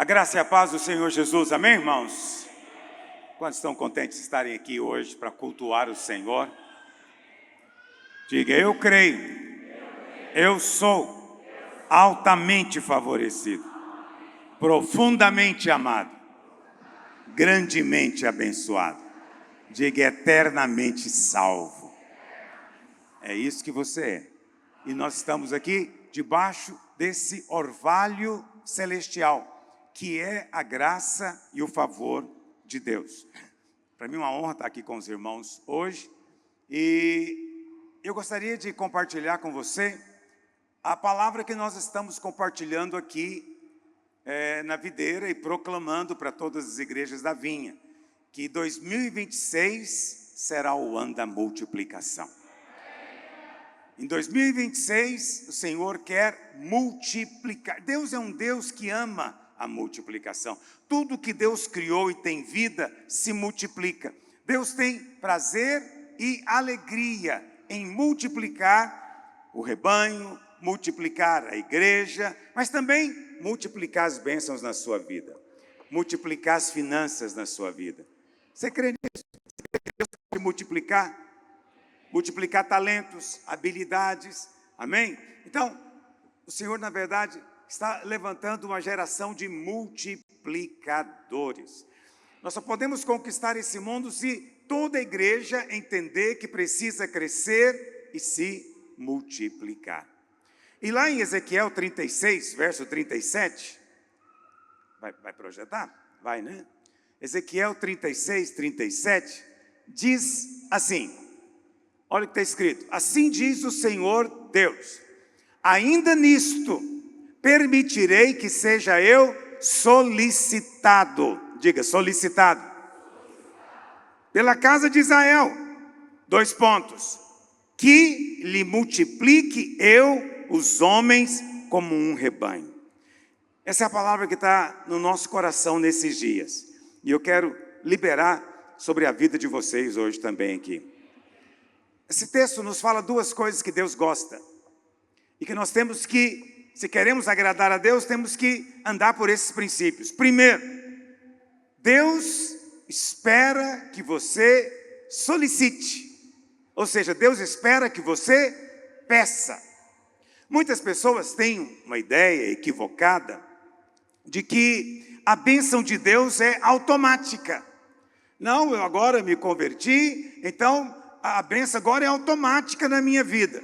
A graça e a paz do Senhor Jesus, amém, irmãos? Quantos estão contentes de estarem aqui hoje para cultuar o Senhor? Diga, eu creio, eu sou altamente favorecido, profundamente amado, grandemente abençoado. Diga, eternamente salvo. É isso que você é. E nós estamos aqui debaixo desse orvalho celestial, que é a graça e o favor de Deus. Para mim é uma honra estar aqui com os irmãos hoje. E eu gostaria de compartilhar com você a palavra que nós estamos compartilhando aqui na videira e proclamando para todas as igrejas da vinha, que 2026 será o ano da multiplicação. Em 2026, o Senhor quer multiplicar. Deus é um Deus que ama a multiplicação. Tudo que Deus criou e tem vida, se multiplica. Deus tem prazer e alegria em multiplicar o rebanho, multiplicar a igreja, mas também multiplicar as bênçãos na sua vida, multiplicar as finanças na sua vida. Você crê nisso? Você crê que Deus pode multiplicar? Multiplicar talentos, habilidades, amém? Então, o Senhor, na verdade, está levantando uma geração de multiplicadores. Nós só podemos conquistar esse mundo se toda a igreja entender que precisa crescer e se multiplicar. E lá em Ezequiel 36, verso 37, vai projetar? Vai, né? Ezequiel 36, 37, diz assim, olha o que está escrito, assim diz o Senhor Deus, ainda nisto permitirei que seja eu solicitado, diga solicitado, pela casa de Israel, 2 pontos, que lhe multiplique eu os homens como um rebanho. Essa é a palavra que está no nosso coração nesses dias, e eu quero liberar sobre a vida de vocês hoje também aqui. Esse texto nos fala 2 coisas que Deus gosta, e que nós temos que, se queremos agradar a Deus, temos que andar por esses princípios. Primeiro, Deus espera que você solicite, ou seja, Deus espera que você peça. Muitas pessoas têm uma ideia equivocada de que a bênção de Deus é automática. Não, eu agora me converti, então a bênção agora é automática na minha vida.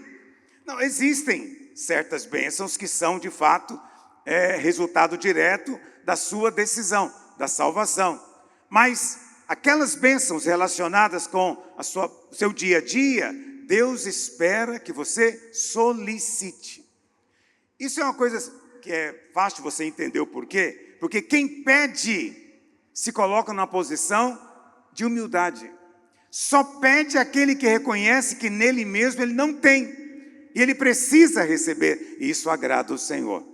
Não, existem certas bênçãos que são de fato resultado direto da sua decisão, da salvação. Mas aquelas bênçãos relacionadas com o seu dia a dia, Deus espera que você solicite. Isso é uma coisa que é fácil você entender o porquê, porque quem pede se coloca numa posição de humildade. Só pede aquele que reconhece que nele mesmo ele não tem. E ele precisa receber. E isso agrada o Senhor.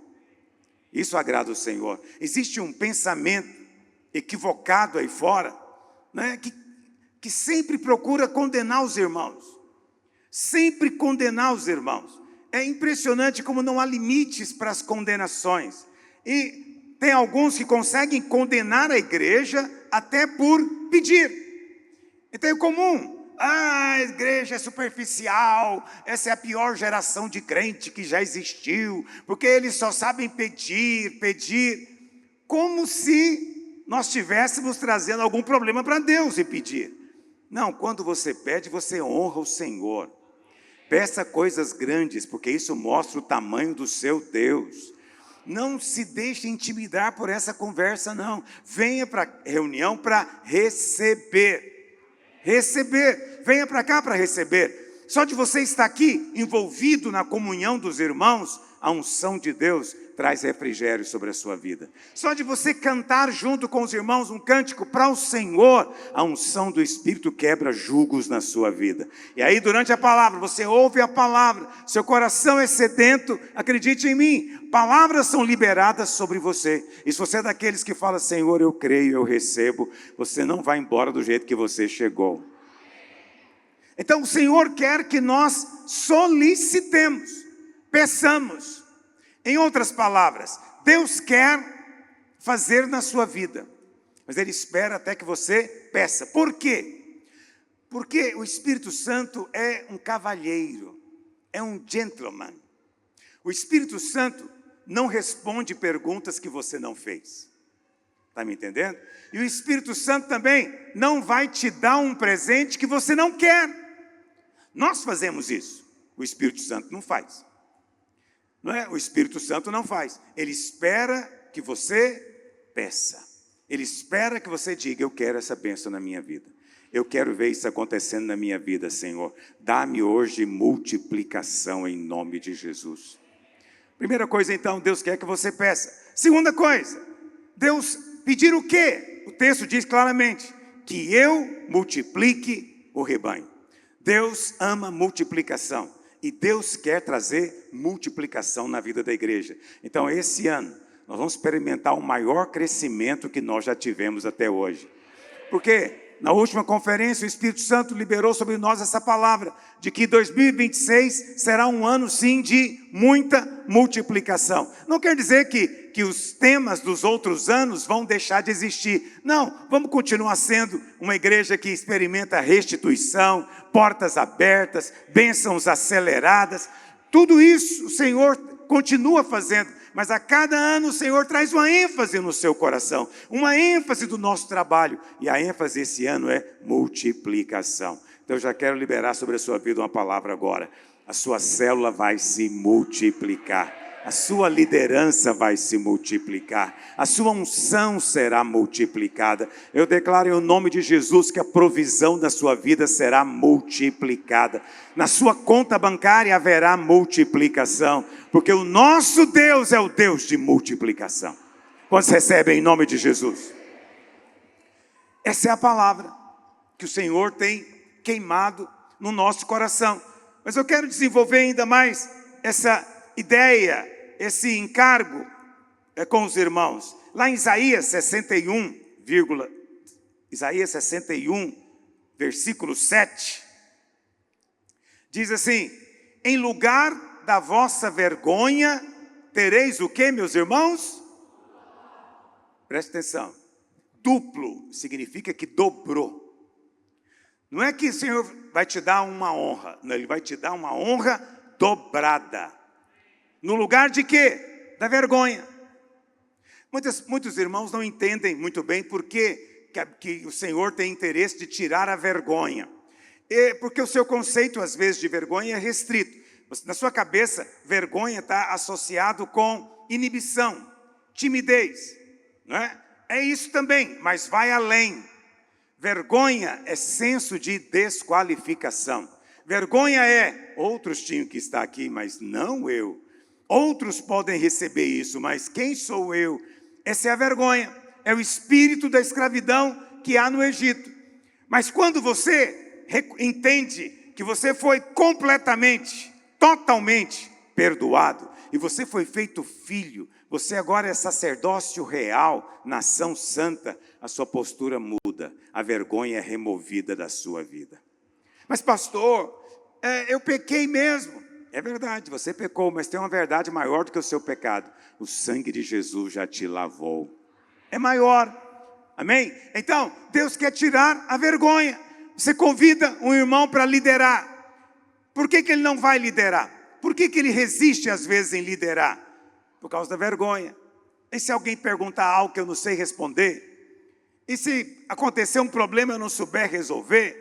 Isso agrada o Senhor. Existe um pensamento equivocado aí fora, né, que sempre procura condenar os irmãos. Sempre condenar os irmãos. É impressionante como não há limites para as condenações. E tem alguns que conseguem condenar a igreja até por pedir. Então é comum. A igreja é superficial, essa é a pior geração de crente que já existiu, porque eles só sabem pedir, como se nós estivéssemos trazendo algum problema para Deus e pedir. Não, quando você pede, você honra o Senhor. Peça coisas grandes, porque isso mostra o tamanho do seu Deus. Não se deixe intimidar por essa conversa, não. Venha para a reunião para receber. Venha para cá para receber. Só de você estar aqui, envolvido na comunhão dos irmãos, a unção de Deus traz refrigério sobre a sua vida. Só de você cantar junto com os irmãos um cântico para o Senhor, a unção do Espírito quebra julgos na sua vida. E aí durante a palavra, você ouve a palavra, seu coração é sedento, acredite em mim, palavras são liberadas sobre você. E se você é daqueles que fala, Senhor, eu creio, eu recebo, você não vai embora do jeito que você chegou. Então o Senhor quer que nós solicitemos, peçamos. Em outras palavras, Deus quer fazer na sua vida, mas Ele espera até que você peça. Por quê? Porque o Espírito Santo é um cavalheiro, é um gentleman. O Espírito Santo não responde perguntas que você não fez. Está me entendendo? E o Espírito Santo também não vai te dar um presente que você não quer. Nós fazemos isso. O Espírito Santo não faz. Não é? O Espírito Santo não faz. Ele espera que você peça. Ele espera que você diga: eu quero essa bênção na minha vida. Eu quero ver isso acontecendo na minha vida, Senhor. Dá-me hoje multiplicação em nome de Jesus. Primeira coisa, então, Deus quer que você peça. Segunda coisa, Deus pedir o quê? O texto diz claramente: que eu multiplique o rebanho. Deus ama multiplicação. E Deus quer trazer multiplicação na vida da igreja. Então, esse ano, nós vamos experimentar o maior crescimento que nós já tivemos até hoje. Porque na última conferência, o Espírito Santo liberou sobre nós essa palavra, de que 2026 será um ano, sim, de muita multiplicação. Não quer dizer que os temas dos outros anos vão deixar de existir. Não, vamos continuar sendo uma igreja que experimenta restituição, portas abertas, bênçãos aceleradas. Tudo isso o Senhor continua fazendo. Mas a cada ano o Senhor traz uma ênfase no seu coração, uma ênfase do nosso trabalho. E a ênfase esse ano é multiplicação. Então eu já quero liberar sobre a sua vida uma palavra agora. A sua célula vai se multiplicar. A sua liderança vai se multiplicar. A sua unção será multiplicada. Eu declaro em nome de Jesus que a provisão da sua vida será multiplicada. Na sua conta bancária haverá multiplicação. Porque o nosso Deus é o Deus de multiplicação. Quantos recebem em nome de Jesus? Essa é a palavra que o Senhor tem queimado no nosso coração. Mas eu quero desenvolver ainda mais essa ideia, esse encargo com os irmãos. Lá em Isaías 61, versículo 7, diz assim: em lugar da vossa vergonha, tereis o quê, meus irmãos? Preste atenção. Duplo significa que dobrou. Não é que o Senhor vai te dar uma honra, não, Ele vai te dar uma honra dobrada. No lugar de quê? Da vergonha. Muitos irmãos não entendem muito bem por que o Senhor tem interesse de tirar a vergonha. Porque o seu conceito, às vezes, de vergonha é restrito. Na sua cabeça, vergonha está associado com inibição, timidez. Não é? É isso também, mas vai além. Vergonha é senso de desqualificação. Vergonha é: outros tinham que estar aqui, mas não eu. Outros podem receber isso, mas quem sou eu? Essa é a vergonha. É o espírito da escravidão que há no Egito. Mas quando você entende que você foi completamente, totalmente perdoado, e você foi feito filho, você agora é sacerdócio real, nação santa, a sua postura muda, a vergonha é removida da sua vida. Mas pastor, eu pequei mesmo. É verdade, você pecou, mas tem uma verdade maior do que o seu pecado. O sangue de Jesus já te lavou. É maior. Amém? Então, Deus quer tirar a vergonha. Você convida um irmão para liderar. Por que ele não vai liderar? Por que ele resiste às vezes em liderar? Por causa da vergonha. E se alguém perguntar algo que eu não sei responder? E se acontecer um problema e eu não souber resolver?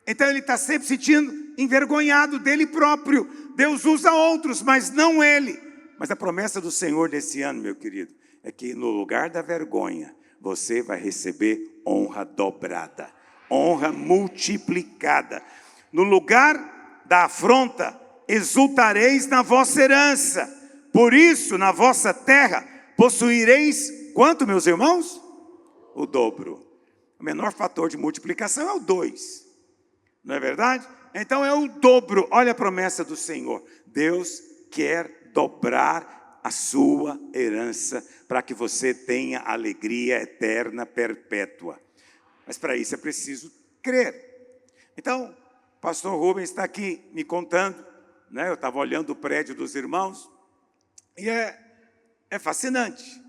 Então ele está sempre sentindo envergonhado dele próprio. Deus usa outros, mas não ele. Mas a promessa do Senhor desse ano, meu querido, é que no lugar da vergonha, você vai receber honra dobrada, honra multiplicada. No lugar da afronta, exultareis na vossa herança. Por isso, na vossa terra, possuireis quanto, meus irmãos? O dobro. O menor fator de multiplicação é o 2. Não é verdade? Então é o dobro. Olha a promessa do Senhor. Deus quer dobrar a sua herança para que você tenha alegria eterna, perpétua. Mas para isso é preciso crer. Então, o pastor Rubens está aqui me contando, né? Eu estava olhando o prédio dos irmãos e é fascinante.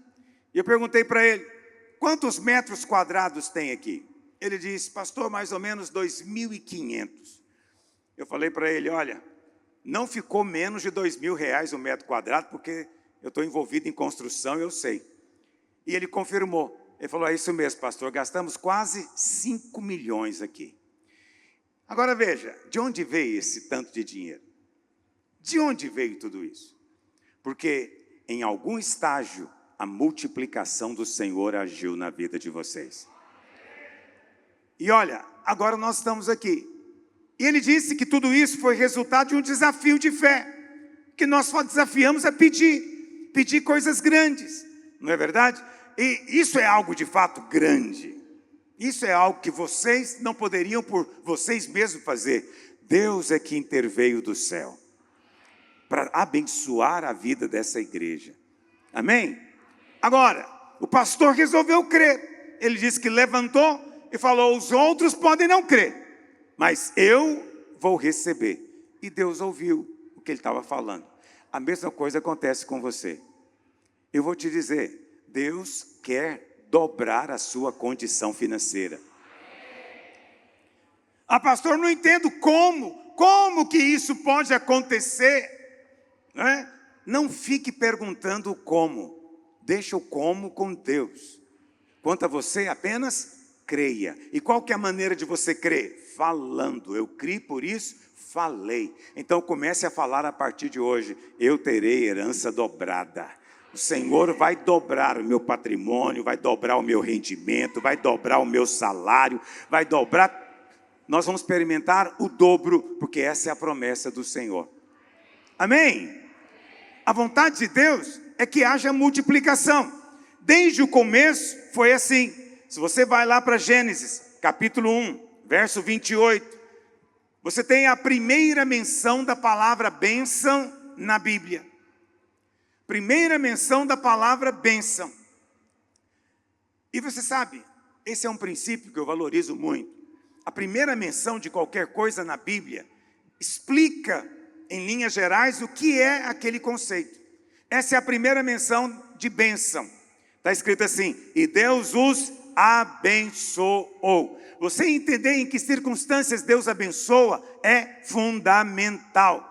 E eu perguntei para ele, quantos metros quadrados tem aqui? Ele disse, pastor, mais ou menos 2.500. Eu falei para ele, olha, não ficou menos de R$2.000 o metro quadrado, porque eu estou envolvido em construção, eu sei. E ele confirmou. Ele falou, é isso mesmo, pastor, gastamos quase 5 milhões aqui. Agora veja, de onde veio esse tanto de dinheiro? De onde veio tudo isso? Porque em algum estágio, a multiplicação do Senhor agiu na vida de vocês. E olha, agora nós estamos aqui. E ele disse que tudo isso foi resultado de um desafio de fé. Que nós só desafiamos a pedir coisas grandes. Não é verdade? E isso é algo de fato grande. Isso é algo que vocês não poderiam por vocês mesmos fazer. Deus é que interveio do céu para abençoar a vida dessa igreja. Amém? Agora, o pastor resolveu crer. Ele disse que levantou e falou, os outros podem não crer, mas eu vou receber. E Deus ouviu o que ele estava falando. A mesma coisa acontece com você. Eu vou te dizer, Deus quer dobrar a sua condição financeira. Ah, pastor, não entendo como que isso pode acontecer? Não fique perguntando como. Deixa o como com Deus. Quanto a você, apenas creia. E qual que é a maneira de você crer? Falando. Eu criei por isso, falei. Então comece a falar a partir de hoje. Eu terei herança dobrada. O Senhor vai dobrar o meu patrimônio, vai dobrar o meu rendimento, vai dobrar o meu salário, vai dobrar. Nós vamos experimentar o dobro, porque essa é a promessa do Senhor. Amém? A vontade de Deus é que haja multiplicação. Desde o começo foi assim. Se você vai lá para Gênesis, capítulo 1, verso 28, você tem a primeira menção da palavra bênção na Bíblia. Primeira menção da palavra bênção. E você sabe, esse é um princípio que eu valorizo muito. A primeira menção de qualquer coisa na Bíblia explica, em linhas gerais, o que é aquele conceito. Essa é a primeira menção de bênção. Está escrito assim, e Deus os abençoou. Você entender em que circunstâncias Deus abençoa é fundamental.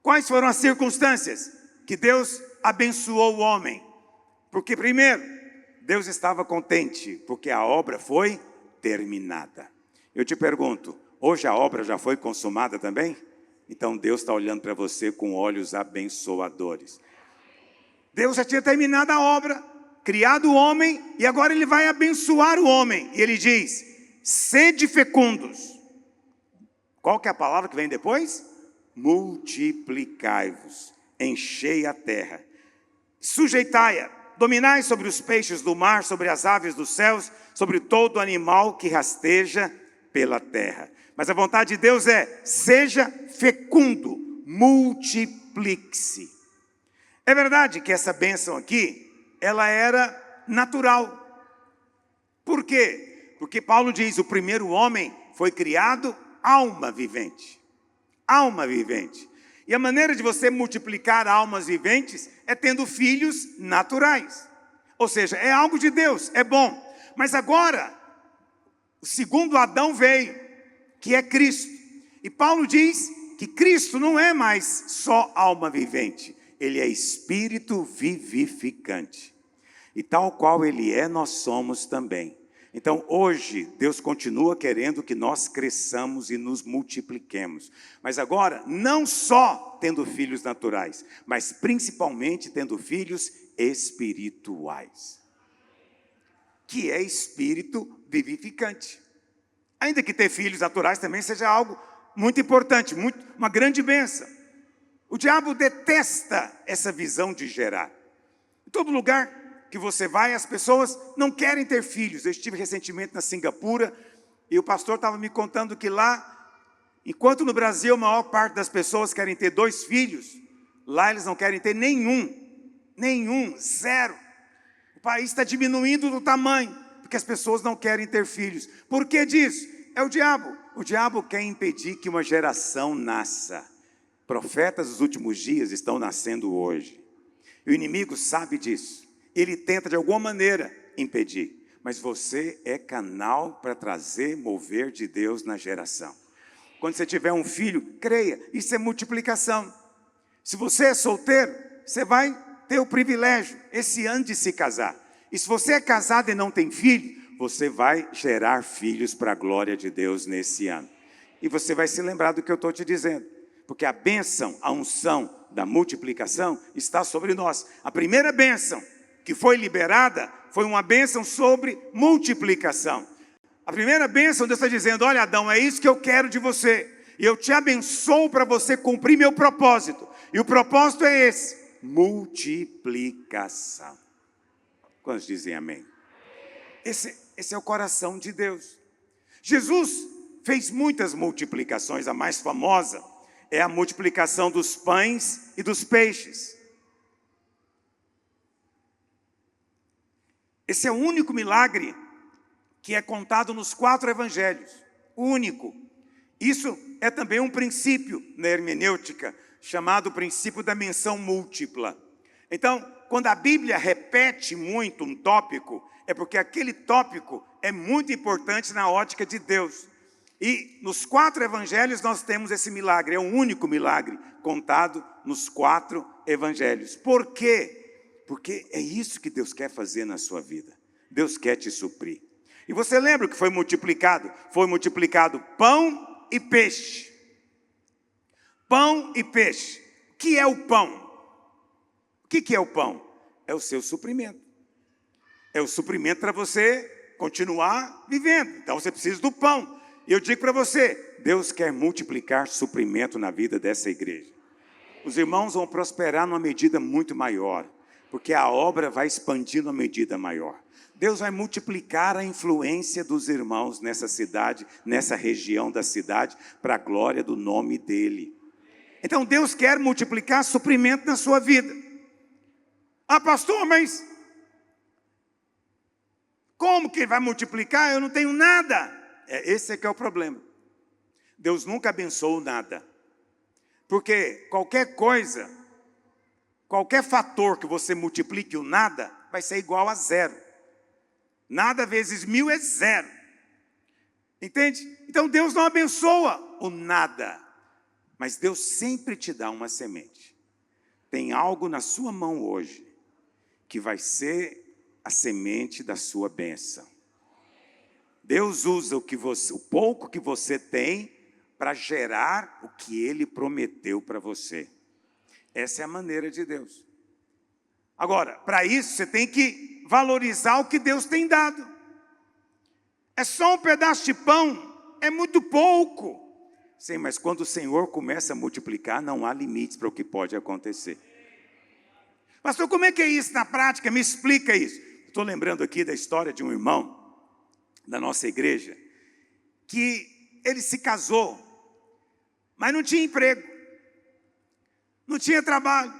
Quais foram as circunstâncias que Deus abençoou o homem? Porque primeiro, Deus estava contente, porque a obra foi terminada. Eu te pergunto, hoje a obra já foi consumada também? Então Deus está olhando para você com olhos abençoadores. Deus já tinha terminado a obra, criado o homem, e agora Ele vai abençoar o homem. E Ele diz, sede fecundos. Qual que é a palavra que vem depois? Multiplicai-vos, enchei a terra, sujeitai-a, dominai sobre os peixes do mar, sobre as aves dos céus, sobre todo animal que rasteja pela terra. Mas a vontade de Deus é, seja fecundo, multiplique-se. É verdade que essa bênção aqui, ela era natural. Por quê? Porque Paulo diz, o primeiro homem foi criado alma vivente. Alma vivente. E a maneira de você multiplicar almas viventes é tendo filhos naturais. Ou seja, é algo de Deus, é bom. Mas agora, o segundo Adão veio, que é Cristo. E Paulo diz que Cristo não é mais só alma vivente. Ele é espírito vivificante. E tal qual Ele é, nós somos também. Então hoje, Deus continua querendo que nós cresçamos e nos multipliquemos. Mas agora, não só tendo filhos naturais, mas principalmente tendo filhos espirituais. Que é espírito vivificante. Ainda que ter filhos naturais também seja algo muito importante, uma grande bênção. O diabo detesta essa visão de gerar. Em todo lugar que você vai, as pessoas não querem ter filhos. Eu estive recentemente na Singapura e o pastor estava me contando que lá, enquanto no Brasil a maior parte das pessoas querem ter 2 filhos, lá eles não querem ter nenhum, zero. O país está diminuindo do tamanho, porque as pessoas não querem ter filhos. Por que disso? É o diabo. O diabo quer impedir que uma geração nasça. Profetas dos últimos dias estão nascendo hoje. E o inimigo sabe disso. Ele tenta de alguma maneira impedir. Mas você é canal para trazer mover de Deus na geração. Quando você tiver um filho, creia, isso é multiplicação. Se você é solteiro, você vai ter o privilégio esse ano de se casar. E se você é casado e não tem filho, você vai gerar filhos para a glória de Deus nesse ano. E você vai se lembrar do que eu estou te dizendo. Porque a bênção, a unção da multiplicação está sobre nós. A primeira bênção que foi liberada foi uma bênção sobre multiplicação. A primeira bênção, Deus está dizendo, olha Adão, é isso que eu quero de você. E eu te abençoo para você cumprir meu propósito. E o propósito é esse, multiplicação. Quantos dizem amém? Esse é o coração de Deus. Jesus fez muitas multiplicações, a mais famosa é a multiplicação dos pães e dos peixes. Esse é o único milagre que é contado nos 4 evangelhos. O único. Isso é também um princípio na hermenêutica, chamado princípio da menção múltipla. Então, quando a Bíblia repete muito um tópico, é porque aquele tópico é muito importante na ótica de Deus. E nos 4 evangelhos nós temos esse milagre, é o único milagre contado nos 4 evangelhos. Por quê? Porque é isso que Deus quer fazer na sua vida. Deus quer te suprir. E você lembra o que foi multiplicado? Foi multiplicado pão e peixe. Pão e peixe. O que é o pão? O que é o pão? É o seu suprimento. É o suprimento para você continuar vivendo. Então você precisa do pão. E eu digo para você, Deus quer multiplicar suprimento na vida dessa igreja. Os irmãos vão prosperar numa medida muito maior, porque a obra vai expandir numa medida maior. Deus vai multiplicar a influência dos irmãos nessa cidade, nessa região da cidade, para a glória do nome dEle. Então Deus quer multiplicar suprimento na sua vida. Ah, pastor, mas como que vai multiplicar? Eu não tenho nada. Esse é que é o problema. Deus nunca abençoou nada. Porque qualquer coisa, qualquer fator que você multiplique o nada, vai ser igual a 0. Nada vezes 1000 é 0. Entende? Então Deus não abençoa o nada. Mas Deus sempre te dá uma semente. Tem algo na sua mão hoje que vai ser a semente da sua bênção. Deus usa o pouco que você tem para gerar o que Ele prometeu para você. Essa é a maneira de Deus. Agora, para isso você tem que valorizar o que Deus tem dado. É só um pedaço de pão, é muito pouco. Sim, mas quando o Senhor começa a multiplicar, não há limites para o que pode acontecer. Pastor, como é que é isso na prática? Me explica isso. Estou lembrando aqui da história de um irmão da nossa igreja, que ele se casou, mas não tinha emprego, não tinha trabalho.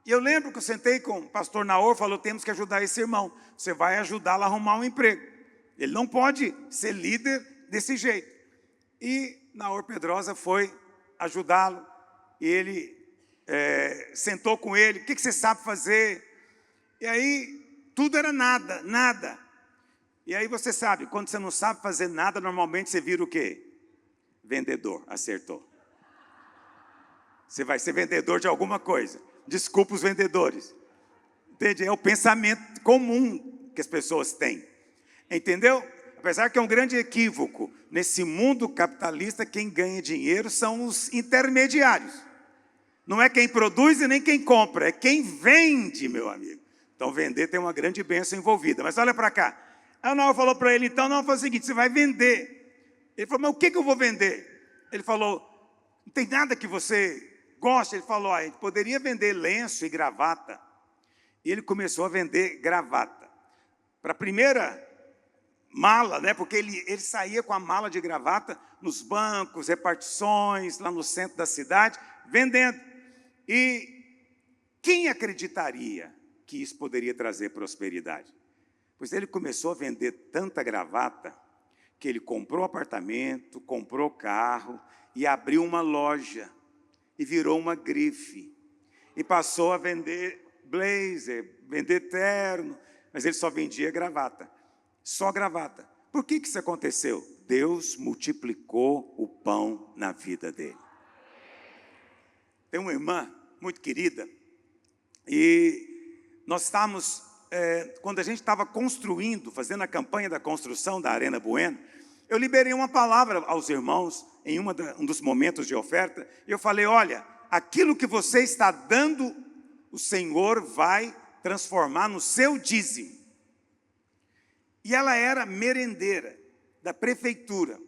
E eu lembro que eu sentei com o pastor Naor, falou, temos que ajudar esse irmão, você vai ajudá-lo a arrumar um emprego. Ele não pode ser líder desse jeito. E Naor Pedrosa foi ajudá-lo, e ele sentou com ele, o que você sabe fazer? E aí, tudo era nada, nada. E aí você sabe, quando você não sabe fazer nada, normalmente você vira o quê? Vendedor, acertou. Você vai ser vendedor de alguma coisa. Desculpa os vendedores. Entende? É o pensamento comum que as pessoas têm. Entendeu? Apesar que é um grande equívoco. Nesse mundo capitalista, quem ganha dinheiro são os intermediários. Não é quem produz e nem quem compra, é quem vende, meu amigo. Então vender tem uma grande bênção envolvida. Mas olha para cá. Aí o Naor falou para ele, então, não, foi o seguinte, você vai vender. Ele falou, mas o que eu vou vender? Ele falou, não tem nada que você goste. Ele falou, a gente poderia vender lenço e gravata. E ele começou a vender gravata. Para a primeira mala, né, porque ele saía com a mala de gravata nos bancos, repartições, lá no centro da cidade, vendendo. E quem acreditaria que isso poderia trazer prosperidade? Pois ele começou a vender tanta gravata que ele comprou apartamento, comprou carro e abriu uma loja e virou uma grife. E passou a vender blazer, vender terno, mas ele só vendia gravata. Só gravata. Por que isso aconteceu? Deus multiplicou o pão na vida dele. Tem uma irmã muito querida, e nós estávamos, quando a gente estava construindo, fazendo a campanha da construção da Arena Bueno, eu liberei uma palavra aos irmãos em um dos momentos de oferta, e eu falei, olha, aquilo que você está dando, o Senhor vai transformar no seu dízimo. E ela era merendeira da prefeitura,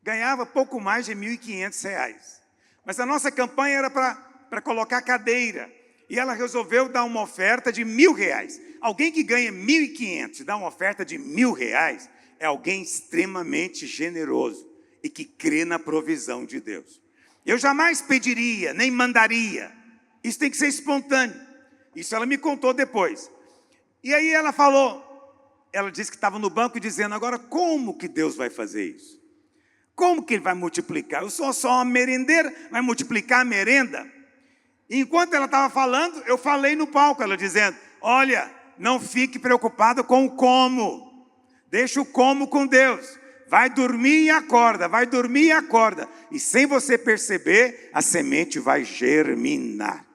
ganhava pouco mais de R$ 1.500. Mas a nossa campanha era para colocar cadeira, e ela resolveu dar uma oferta de R$ 1.000. Alguém que ganha 1.500 e dá uma oferta de R$ 1.000, é alguém extremamente generoso e que crê na provisão de Deus. Eu jamais pediria, nem mandaria. Isso tem que ser espontâneo. Isso ela me contou depois. E aí ela falou, ela disse que estava no banco dizendo, agora como que Deus vai fazer isso? Como que Ele vai multiplicar? Eu sou só uma merendeira, vai multiplicar a merenda? E enquanto ela estava falando, eu falei no palco, ela dizendo, olha, não fique preocupado com o como. Deixa o como com Deus. Vai dormir e acorda, vai dormir e acorda. E sem você perceber, a semente vai germinar.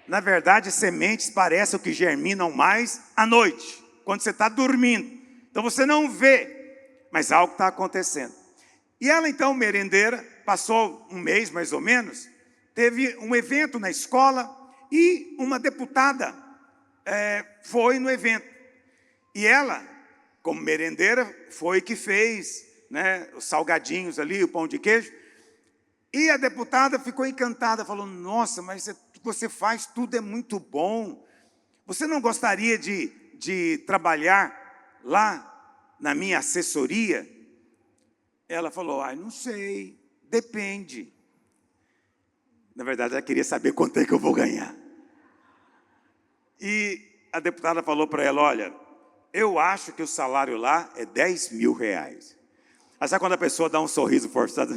Na verdade, sementes parecem o que germinam mais à noite, quando você está dormindo. Então você não vê, mas algo está acontecendo. E ela então, merendeira, passou um mês mais ou menos, teve um evento na escola e uma deputada foi no evento. E ela, como merendeira, foi que fez, né, os salgadinhos ali, o pão de queijo. E a deputada ficou encantada, falou, nossa, mas o que você faz tudo é muito bom. Você não gostaria de trabalhar lá na minha assessoria? Ela falou, ai, não sei, depende. Na verdade, ela queria saber quanto é que eu vou ganhar. E a deputada falou para ela, olha, eu acho que o salário lá é R$ 10.000. Aí sabe quando a pessoa dá um sorriso forçado?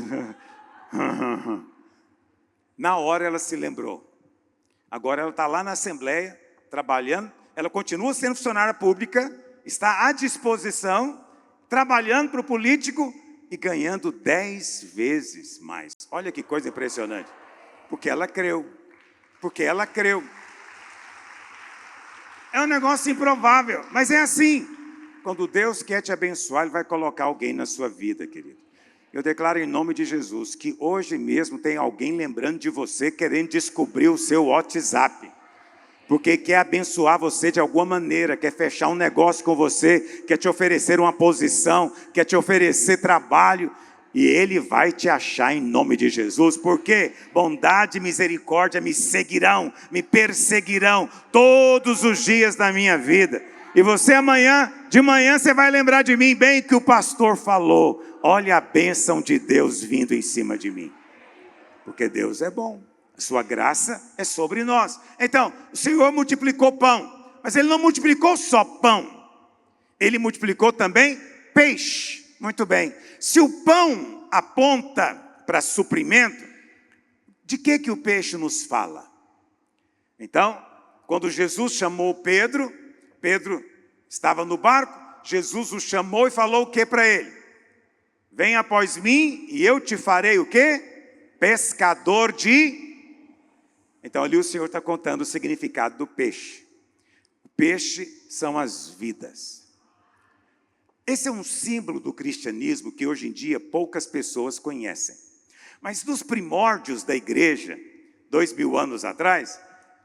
Na hora ela se lembrou. Agora ela está lá na Assembleia, trabalhando. Ela continua sendo funcionária pública, está à disposição, trabalhando para o político e ganhando 10 vezes mais. Olha que coisa impressionante. Porque ela creu. Porque ela creu. É um negócio improvável, mas é assim. Quando Deus quer te abençoar, Ele vai colocar alguém na sua vida, querido. Eu declaro em nome de Jesus que hoje mesmo tem alguém lembrando de você, querendo descobrir o seu WhatsApp. Porque quer abençoar você de alguma maneira, quer fechar um negócio com você, quer te oferecer uma posição, quer te oferecer trabalho. E Ele vai te achar em nome de Jesus, porque bondade e misericórdia me seguirão, me perseguirão todos os dias da minha vida. E você de manhã você vai lembrar de mim, bem que o pastor falou, olha a bênção de Deus vindo em cima de mim. Porque Deus é bom, a sua graça é sobre nós. Então, o Senhor multiplicou pão, mas Ele não multiplicou só pão, Ele multiplicou também peixe. Muito bem, se o pão aponta para suprimento, de que o peixe nos fala? Então, quando Jesus chamou Pedro, Pedro estava no barco, Jesus o chamou e falou o que para ele? Venha após mim e eu te farei o quê? Pescador de... Então ali o Senhor está contando o significado do peixe. O peixe são as vidas. Esse é um símbolo do cristianismo que hoje em dia poucas pessoas conhecem. Mas nos primórdios da igreja, 2000 anos atrás,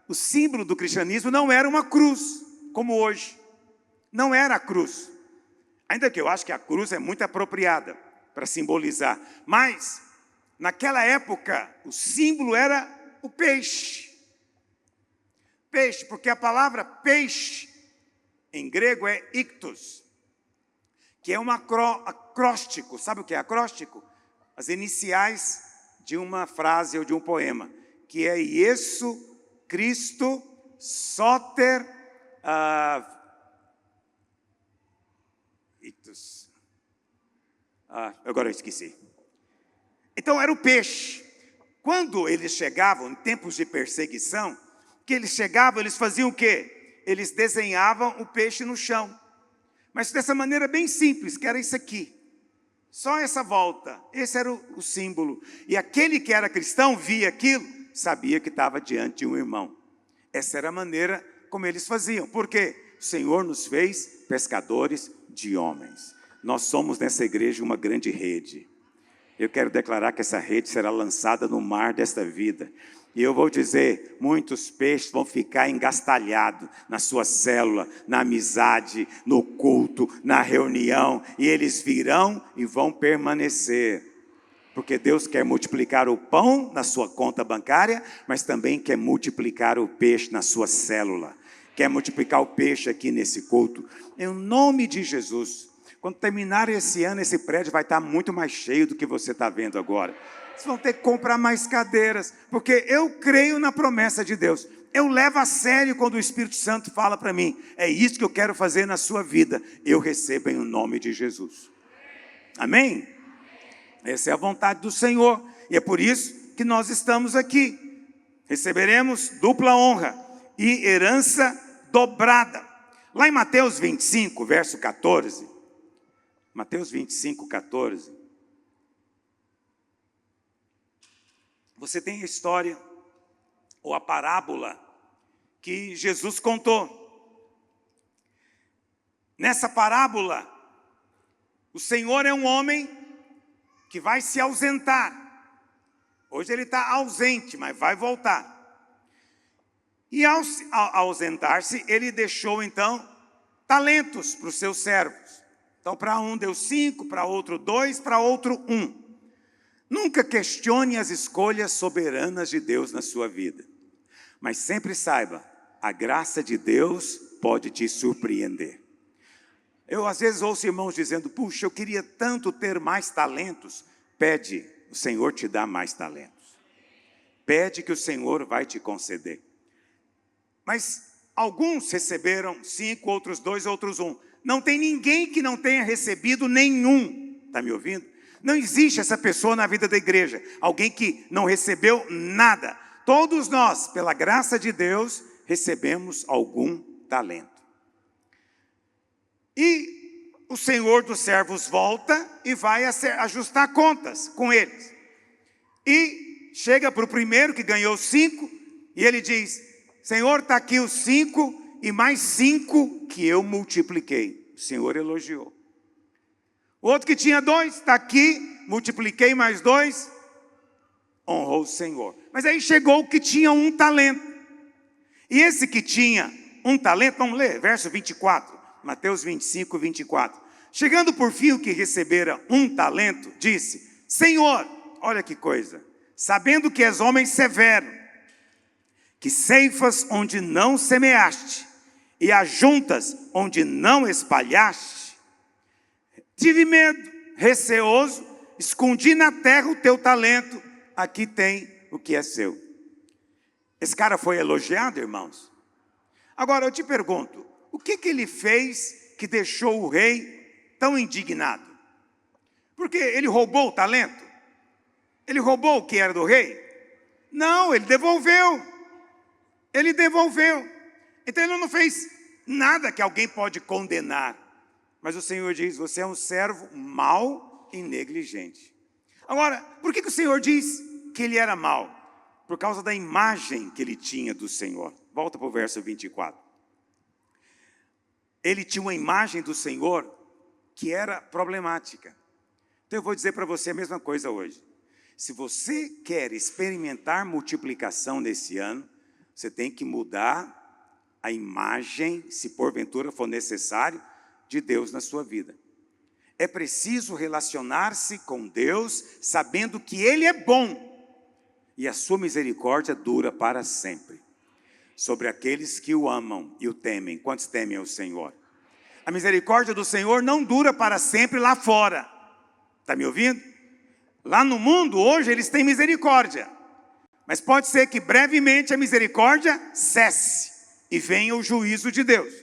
o símbolo do cristianismo não era uma cruz, como hoje. Não era a cruz. Ainda que eu acho que a cruz é muito apropriada para simbolizar. Mas, naquela época, o símbolo era o peixe. Peixe, porque a palavra peixe, em grego, é ictus, que é um acróstico. Sabe o que é acróstico? As iniciais de uma frase ou de um poema, que é Iesu Cristo Soter ictus. Agora eu esqueci. Então era o peixe. Quando eles chegavam em tempos de perseguição, o que eles chegavam, eles faziam o quê? Eles desenhavam o peixe no chão. Mas dessa maneira bem simples, que era isso aqui. Só essa volta, esse era o símbolo. E aquele que era cristão via aquilo, sabia que estava diante de um irmão. Essa era a maneira como eles faziam. Por quê? O Senhor nos fez pescadores de homens. Nós somos nessa igreja uma grande rede. Eu quero declarar que essa rede será lançada no mar desta vida. E eu vou dizer, muitos peixes vão ficar engastalhados na sua célula, na amizade, no culto, na reunião. E eles virão e vão permanecer. Porque Deus quer multiplicar o pão na sua conta bancária, mas também quer multiplicar o peixe na sua célula. Quer multiplicar o peixe aqui nesse culto. Em nome de Jesus. Quando terminar esse ano, esse prédio vai estar muito mais cheio do que você está vendo agora. Vocês vão ter que comprar mais cadeiras, porque eu creio na promessa de Deus. Eu levo a sério quando o Espírito Santo fala para mim. É isso que eu quero fazer na sua vida. Eu recebo em nome de Jesus. Amém? Essa é a vontade do Senhor. E é por isso que nós estamos aqui. Receberemos dupla honra e herança dobrada. Lá em Mateus 25, verso 14. Mateus 25, 14. Você tem a história, ou a parábola, que Jesus contou. Nessa parábola, o Senhor é um homem que vai se ausentar. Hoje ele está ausente, mas vai voltar. E ao ausentar-se, ele deixou então talentos para os seus servos. Então para um deu 5, para outro 2, para outro 1. Nunca questione as escolhas soberanas de Deus na sua vida. Mas sempre saiba, a graça de Deus pode te surpreender. Eu às vezes ouço irmãos dizendo, puxa, eu queria tanto ter mais talentos. Pede, o Senhor te dá mais talentos. Pede que o Senhor vai te conceder. Mas alguns receberam 5, outros 2, outros 1. Não tem ninguém que não tenha recebido nenhum. Está me ouvindo? Não existe essa pessoa na vida da igreja. Alguém que não recebeu nada. Todos nós, pela graça de Deus, recebemos algum talento. E o Senhor dos servos volta e vai ajustar contas com eles. E chega para o primeiro que ganhou 5 e ele diz, Senhor, está aqui os 5 e mais 5 que eu multipliquei. O Senhor elogiou. O outro que tinha 2, está aqui, multipliquei mais 2, honrou o Senhor. Mas aí chegou o que tinha 1 talento. E esse que tinha 1 talento, vamos ler, verso 24, Mateus 25, 24. Chegando por fim o que recebera 1 talento, disse, Senhor, olha que coisa, sabendo que és homem severo, que ceifas onde não semeaste, e ajuntas onde não espalhaste, tive medo, receoso, escondi na terra o teu talento, aqui tem o que é seu. Esse cara foi elogiado, irmãos? Agora eu te pergunto, o que ele fez que deixou o rei tão indignado? Porque ele roubou o talento? Ele roubou o que era do rei? Não, ele devolveu. Ele devolveu. Então ele não fez nada que alguém pode condenar. Mas o Senhor diz, você é um servo mau e negligente. Agora, por que o Senhor diz que ele era mau? Por causa da imagem que ele tinha do Senhor. Volta para o verso 24. Ele tinha uma imagem do Senhor que era problemática. Então eu vou dizer para você a mesma coisa hoje. Se você quer experimentar multiplicação nesse ano, você tem que mudar a imagem, se porventura for necessário, de Deus na sua vida. É preciso relacionar-se com Deus, sabendo que Ele é bom, e a sua misericórdia dura para sempre. Sobre aqueles que o amam e o temem. Quantos temem ao Senhor? A misericórdia do Senhor não dura para sempre lá fora. Está me ouvindo? Lá no mundo, hoje, eles têm misericórdia. Mas pode ser que brevemente a misericórdia cesse e venha o juízo de Deus.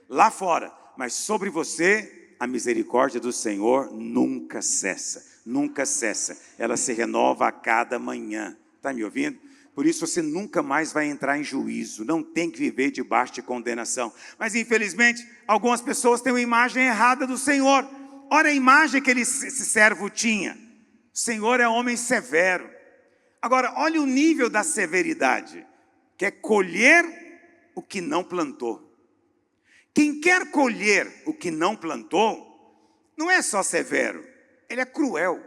Lá fora. Mas sobre você, a misericórdia do Senhor nunca cessa. Nunca cessa. Ela se renova a cada manhã. Está me ouvindo? Por isso você nunca mais vai entrar em juízo, não tem que viver debaixo de condenação. Mas infelizmente, algumas pessoas têm uma imagem errada do Senhor. Olha a imagem que esse servo tinha. O Senhor é homem severo. Agora, olha o nível da severidade. Quer colher o que não plantou. Quem quer colher o que não plantou, não é só severo, ele é cruel.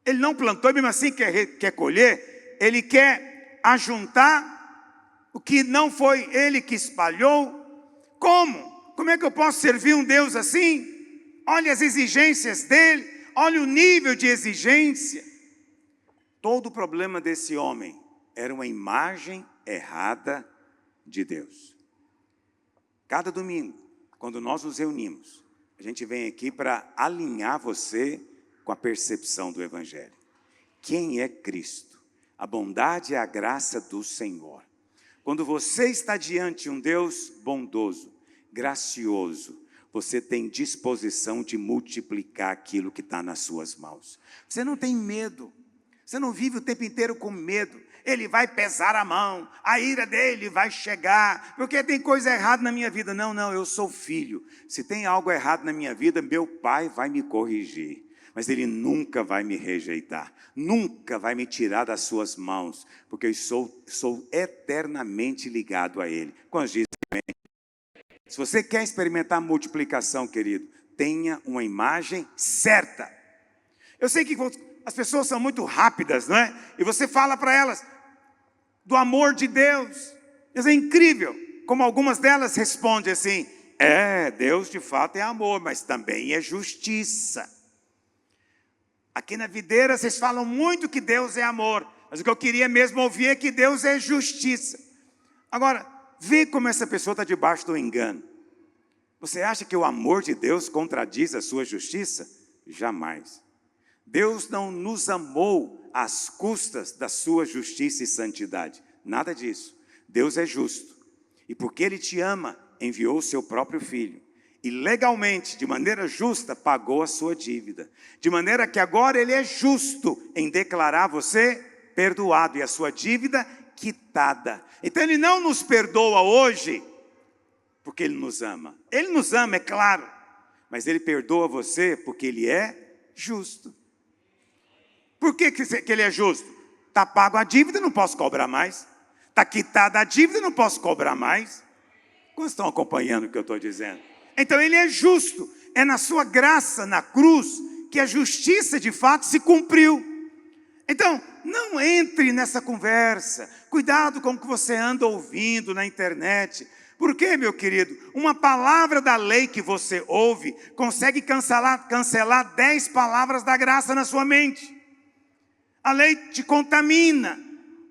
Ele não plantou, mesmo assim quer colher, ele quer ajuntar o que não foi ele que espalhou. Como? Como é que eu posso servir um Deus assim? Olha as exigências dele, olha o nível de exigência. Todo o problema desse homem era uma imagem errada de Deus. Cada domingo, quando nós nos reunimos, a gente vem aqui para alinhar você com a percepção do Evangelho. Quem é Cristo? A bondade e a graça do Senhor. Quando você está diante de um Deus bondoso, gracioso, você tem disposição de multiplicar aquilo que está nas suas mãos. Você não tem medo. Você não vive o tempo inteiro com medo. Ele vai pesar a mão, a ira dele vai chegar, porque tem coisa errada na minha vida. Não, eu sou filho. Se tem algo errado na minha vida, meu pai vai me corrigir. Mas ele nunca vai me rejeitar, nunca vai me tirar das suas mãos, porque eu sou eternamente ligado a ele. Quando diz amém? Se você quer experimentar multiplicação, querido, tenha uma imagem certa. Eu sei que as pessoas são muito rápidas, não é? E você fala para elas do amor de Deus. Isso é incrível, como algumas delas respondem assim: Deus de fato é amor, mas também é justiça. Aqui na videira vocês falam muito que Deus é amor, mas o que eu queria mesmo ouvir é que Deus é justiça. Agora, vê como essa pessoa está debaixo do engano. Você acha que o amor de Deus contradiz a sua justiça? Jamais. Deus não nos amou às custas da sua justiça e santidade. Nada disso. Deus é justo. E porque Ele te ama, enviou o seu próprio Filho. E legalmente, de maneira justa, pagou a sua dívida. De maneira que agora Ele é justo em declarar você perdoado e a sua dívida quitada. Então Ele não nos perdoa hoje porque Ele nos ama. Ele nos ama, é claro. Mas Ele perdoa você porque Ele é justo. Por que Ele é justo? Está pago a dívida, não posso cobrar mais. Está quitada a dívida, não posso cobrar mais. Quantos estão acompanhando o que eu estou dizendo? Então Ele é justo. É na sua graça, na cruz, que a justiça de fato se cumpriu. Então, não entre nessa conversa. Cuidado com o que você anda ouvindo na internet. Por quê, meu querido? Uma palavra da lei que você ouve consegue cancelar 10 palavras da graça na sua mente. A lei te contamina.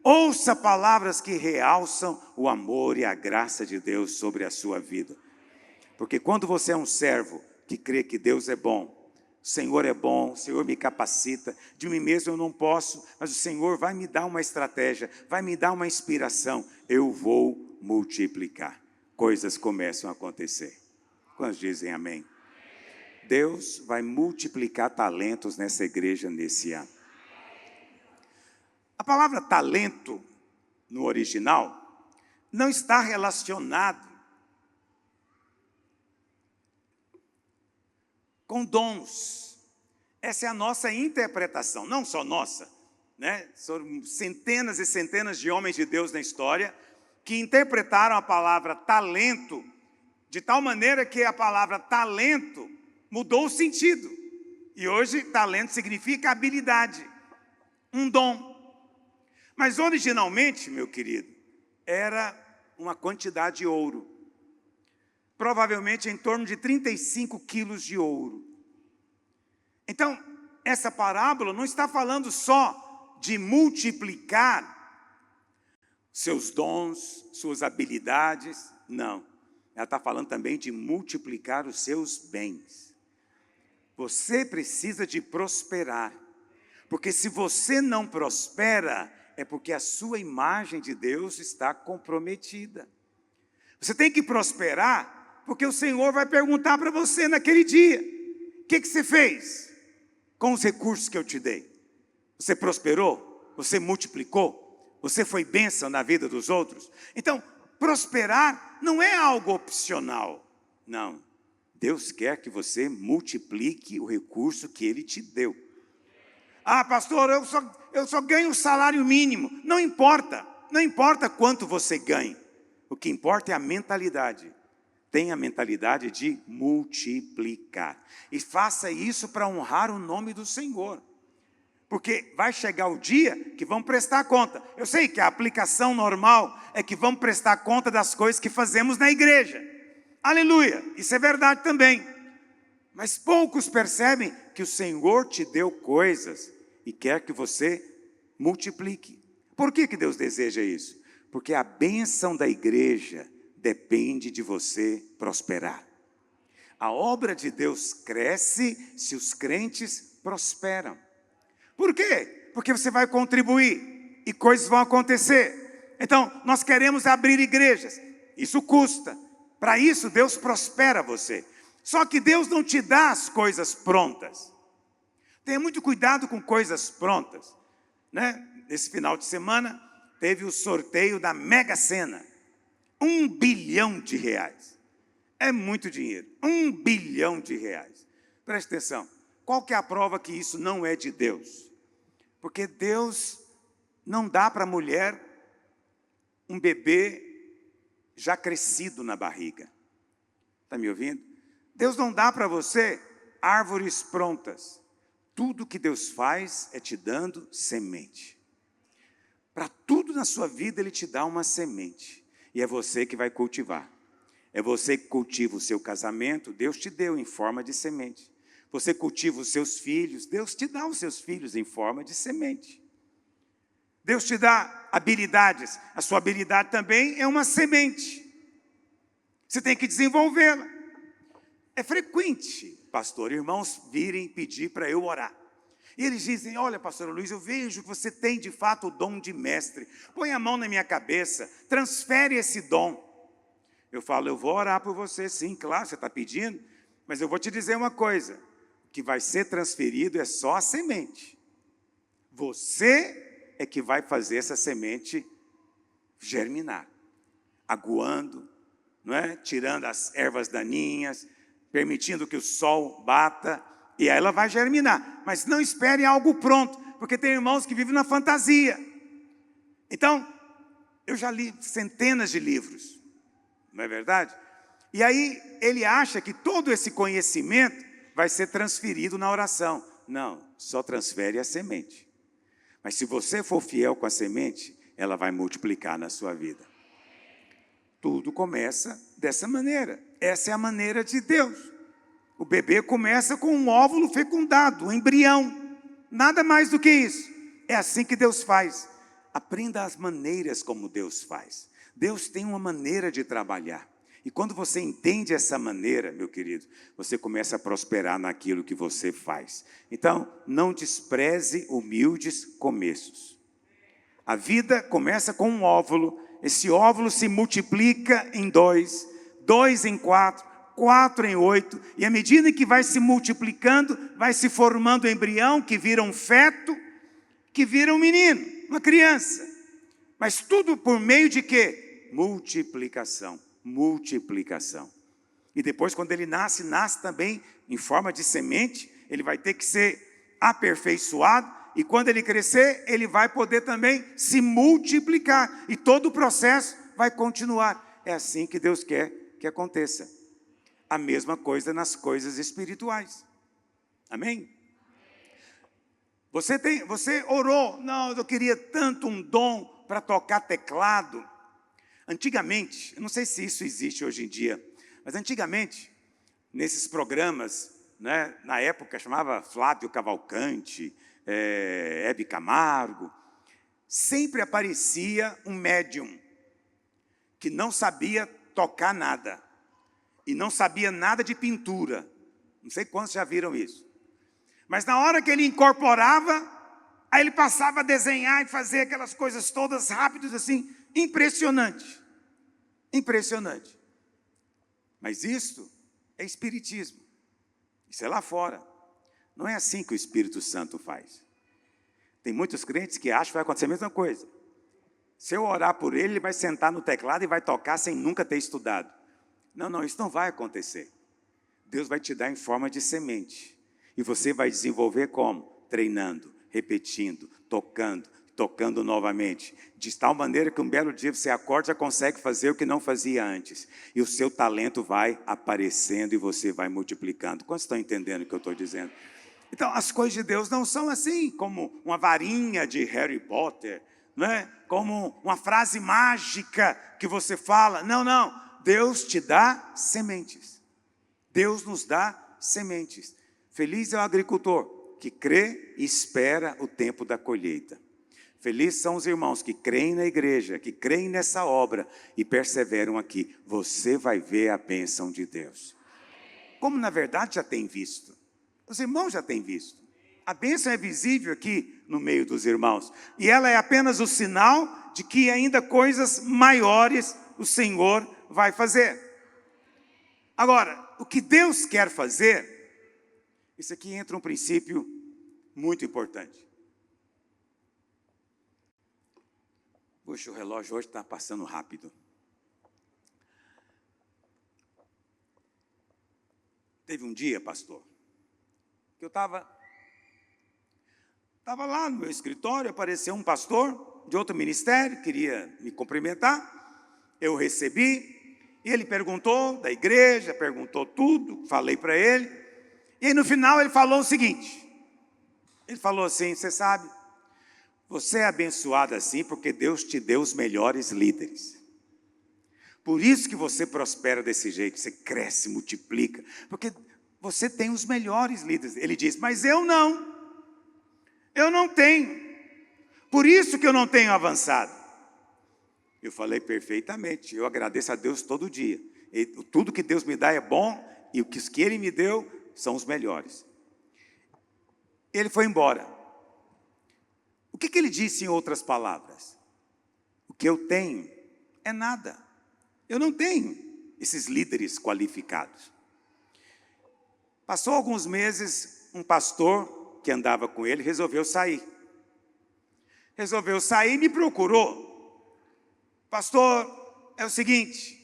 Ouça palavras que realçam o amor e a graça de Deus sobre a sua vida. Porque quando você é um servo que crê que Deus é bom, o Senhor é bom, o Senhor me capacita, de mim mesmo eu não posso, mas o Senhor vai me dar uma estratégia, vai me dar uma inspiração, eu vou multiplicar. Coisas começam a acontecer. Quantos dizem amém? Deus vai multiplicar talentos nessa igreja nesse ano. A palavra talento, no original, não está relacionado com dons. Essa é a nossa interpretação, não só nossa, né? São centenas e centenas de homens de Deus na história que interpretaram a palavra talento de tal maneira que a palavra talento mudou o sentido. E hoje talento significa habilidade, um dom. Mas originalmente, meu querido, era uma quantidade de ouro. Provavelmente em torno de 35 quilos de ouro. Então, essa parábola não está falando só de multiplicar seus dons, suas habilidades, não. Ela está falando também de multiplicar os seus bens. Você precisa de prosperar. Porque se você não prospera, é porque a sua imagem de Deus está comprometida. Você tem que prosperar, porque o Senhor vai perguntar para você naquele dia: o que você fez com os recursos que eu te dei? Você prosperou? Você multiplicou? Você foi bênção na vida dos outros? Então, prosperar não é algo opcional. Não. Deus quer que você multiplique o recurso que Ele te deu. Ah, pastor, eu só ganho o salário mínimo. Não importa. Não importa quanto você ganha. O que importa é a mentalidade. Tenha a mentalidade de multiplicar. E faça isso para honrar o nome do Senhor. Porque vai chegar o dia que vão prestar conta. Eu sei que a aplicação normal é que vão prestar conta das coisas que fazemos na igreja. Aleluia, isso é verdade também. Mas poucos percebem que o Senhor te deu coisas e quer que você multiplique. Por que Deus deseja isso? Porque a bênção da igreja depende de você prosperar. A obra de Deus cresce se os crentes prosperam. Por quê? Porque você vai contribuir e coisas vão acontecer. Então, nós queremos abrir igrejas. Isso custa. Para isso, Deus prospera você. Só que Deus não te dá as coisas prontas. Tenha muito cuidado com coisas prontas. Né? Nesse final de semana, teve o sorteio da Mega Sena. R$1 bilhão. É muito dinheiro. R$1 bilhão. Preste atenção. Qual que é a prova que isso não é de Deus? Porque Deus não dá para a mulher um bebê já crescido na barriga. Está me ouvindo? Deus não dá para você árvores prontas. Tudo que Deus faz é te dando semente. Para tudo na sua vida Ele te dá uma semente. E é você que vai cultivar. É você que cultiva o seu casamento, Deus te deu em forma de semente. Você cultiva os seus filhos, Deus te dá os seus filhos em forma de semente. Deus te dá habilidades, a sua habilidade também é uma semente. Você tem que desenvolvê-la. É frequente, pastor, irmãos virem pedir para eu orar. E eles dizem, olha, pastor Luiz, eu vejo que você tem de fato o dom de mestre. Põe a mão na minha cabeça, transfere esse dom. Eu falo, eu vou orar por você, sim, claro, você está pedindo. Mas eu vou te dizer uma coisa. Que vai ser transferido é só a semente. Você é que vai fazer essa semente germinar, aguando, não é? Tirando as ervas daninhas, permitindo que o sol bata, e aí ela vai germinar. Mas não espere algo pronto, porque tem irmãos que vivem na fantasia. Então, eu já li centenas de livros, não é verdade? E aí ele acha que todo esse conhecimento vai ser transferido na oração. Não, só transfere a semente. Mas se você for fiel com a semente, ela vai multiplicar na sua vida. Tudo começa dessa maneira. Essa é a maneira de Deus. O bebê começa com um óvulo fecundado, um embrião. Nada mais do que isso. É assim que Deus faz. Aprenda as maneiras como Deus faz. Deus tem uma maneira de trabalhar. E quando você entende essa maneira, meu querido, você começa a prosperar naquilo que você faz. Então, não despreze humildes começos. A vida começa com um óvulo, esse óvulo se multiplica em 2, 2 em 4, 4 em 8, e à medida que vai se multiplicando, vai se formando um embrião que vira um feto, que vira um menino, uma criança. Mas tudo por meio de quê? Multiplicação. Multiplicação. E depois, quando ele nasce também em forma de semente, ele vai ter que ser aperfeiçoado, e quando ele crescer, ele vai poder também se multiplicar, e todo o processo vai continuar. É assim que Deus quer que aconteça. A mesma coisa nas coisas espirituais. Amém? Você orou, não, eu queria tanto um dom para tocar teclado. Antigamente, eu não sei se isso existe hoje em dia, mas antigamente, nesses programas, né, na época chamava Flávio Cavalcante, Hebe Camargo, sempre aparecia um médium que não sabia tocar nada e não sabia nada de pintura. Não sei quantos já viram isso. Mas na hora que ele incorporava, aí ele passava a desenhar e fazer aquelas coisas todas rápidas assim, impressionante. Impressionante. Mas isto é espiritismo. Isso é lá fora. Não é assim que o Espírito Santo faz. Tem muitos crentes que acham que vai acontecer a mesma coisa. Se eu orar por ele, ele vai sentar no teclado e vai tocar sem nunca ter estudado. Não, isso não vai acontecer. Deus vai te dar em forma de semente. E você vai desenvolver como? Treinando, repetindo, tocando novamente. De tal maneira que um belo dia você acorda e já consegue fazer o que não fazia antes. E o seu talento vai aparecendo e você vai multiplicando. Quantos estão entendendo o que eu estou dizendo? Então, as coisas de Deus não são assim, como uma varinha de Harry Potter, não é? Como uma frase mágica que você fala. Não. Deus te dá sementes. Deus nos dá sementes. Feliz é o agricultor que crê e espera o tempo da colheita. Felizes são os irmãos que creem na igreja, que creem nessa obra e perseveram aqui. Você vai ver a bênção de Deus. Como na verdade já tem visto. Os irmãos já têm visto. A bênção é visível aqui no meio dos irmãos. E ela é apenas o sinal de que ainda coisas maiores o Senhor vai fazer. Agora, o que Deus quer fazer, isso aqui entra um princípio muito importante. Puxa, o relógio hoje está passando rápido. Teve um dia, pastor, que eu estava lá no meu escritório, apareceu um pastor de outro ministério, queria me cumprimentar, eu recebi, e ele perguntou da igreja, perguntou tudo, falei para ele, e aí no final ele falou o seguinte, ele falou assim, você sabe, você é abençoado assim porque Deus te deu os melhores líderes. Por isso que você prospera desse jeito, você cresce, multiplica, porque você tem os melhores líderes. Ele disse, mas eu não tenho, por isso que eu não tenho avançado. Eu falei perfeitamente, eu agradeço a Deus todo dia. Tudo que Deus me dá é bom, e o que Ele me deu são os melhores. Ele foi embora. O que ele disse em outras palavras? O que eu tenho é nada. Eu não tenho esses líderes qualificados. Passou alguns meses, um pastor que andava com ele resolveu sair. Resolveu sair e me procurou. Pastor, é o seguinte,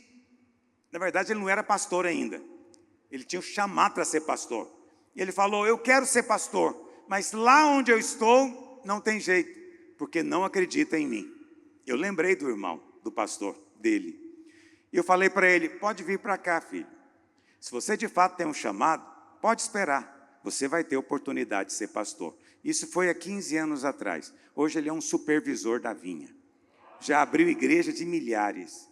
na verdade ele não era pastor ainda. Ele tinha o chamado para ser pastor. E ele falou, eu quero ser pastor, mas lá onde eu estou não tem jeito, porque não acredita em mim. Eu lembrei do irmão, do pastor dele. E eu falei para ele, pode vir para cá, filho. Se você de fato tem um chamado, pode esperar. Você vai ter oportunidade de ser pastor. Isso foi há 15 anos atrás. Hoje ele é um supervisor da vinha. Já abriu igreja de milhares.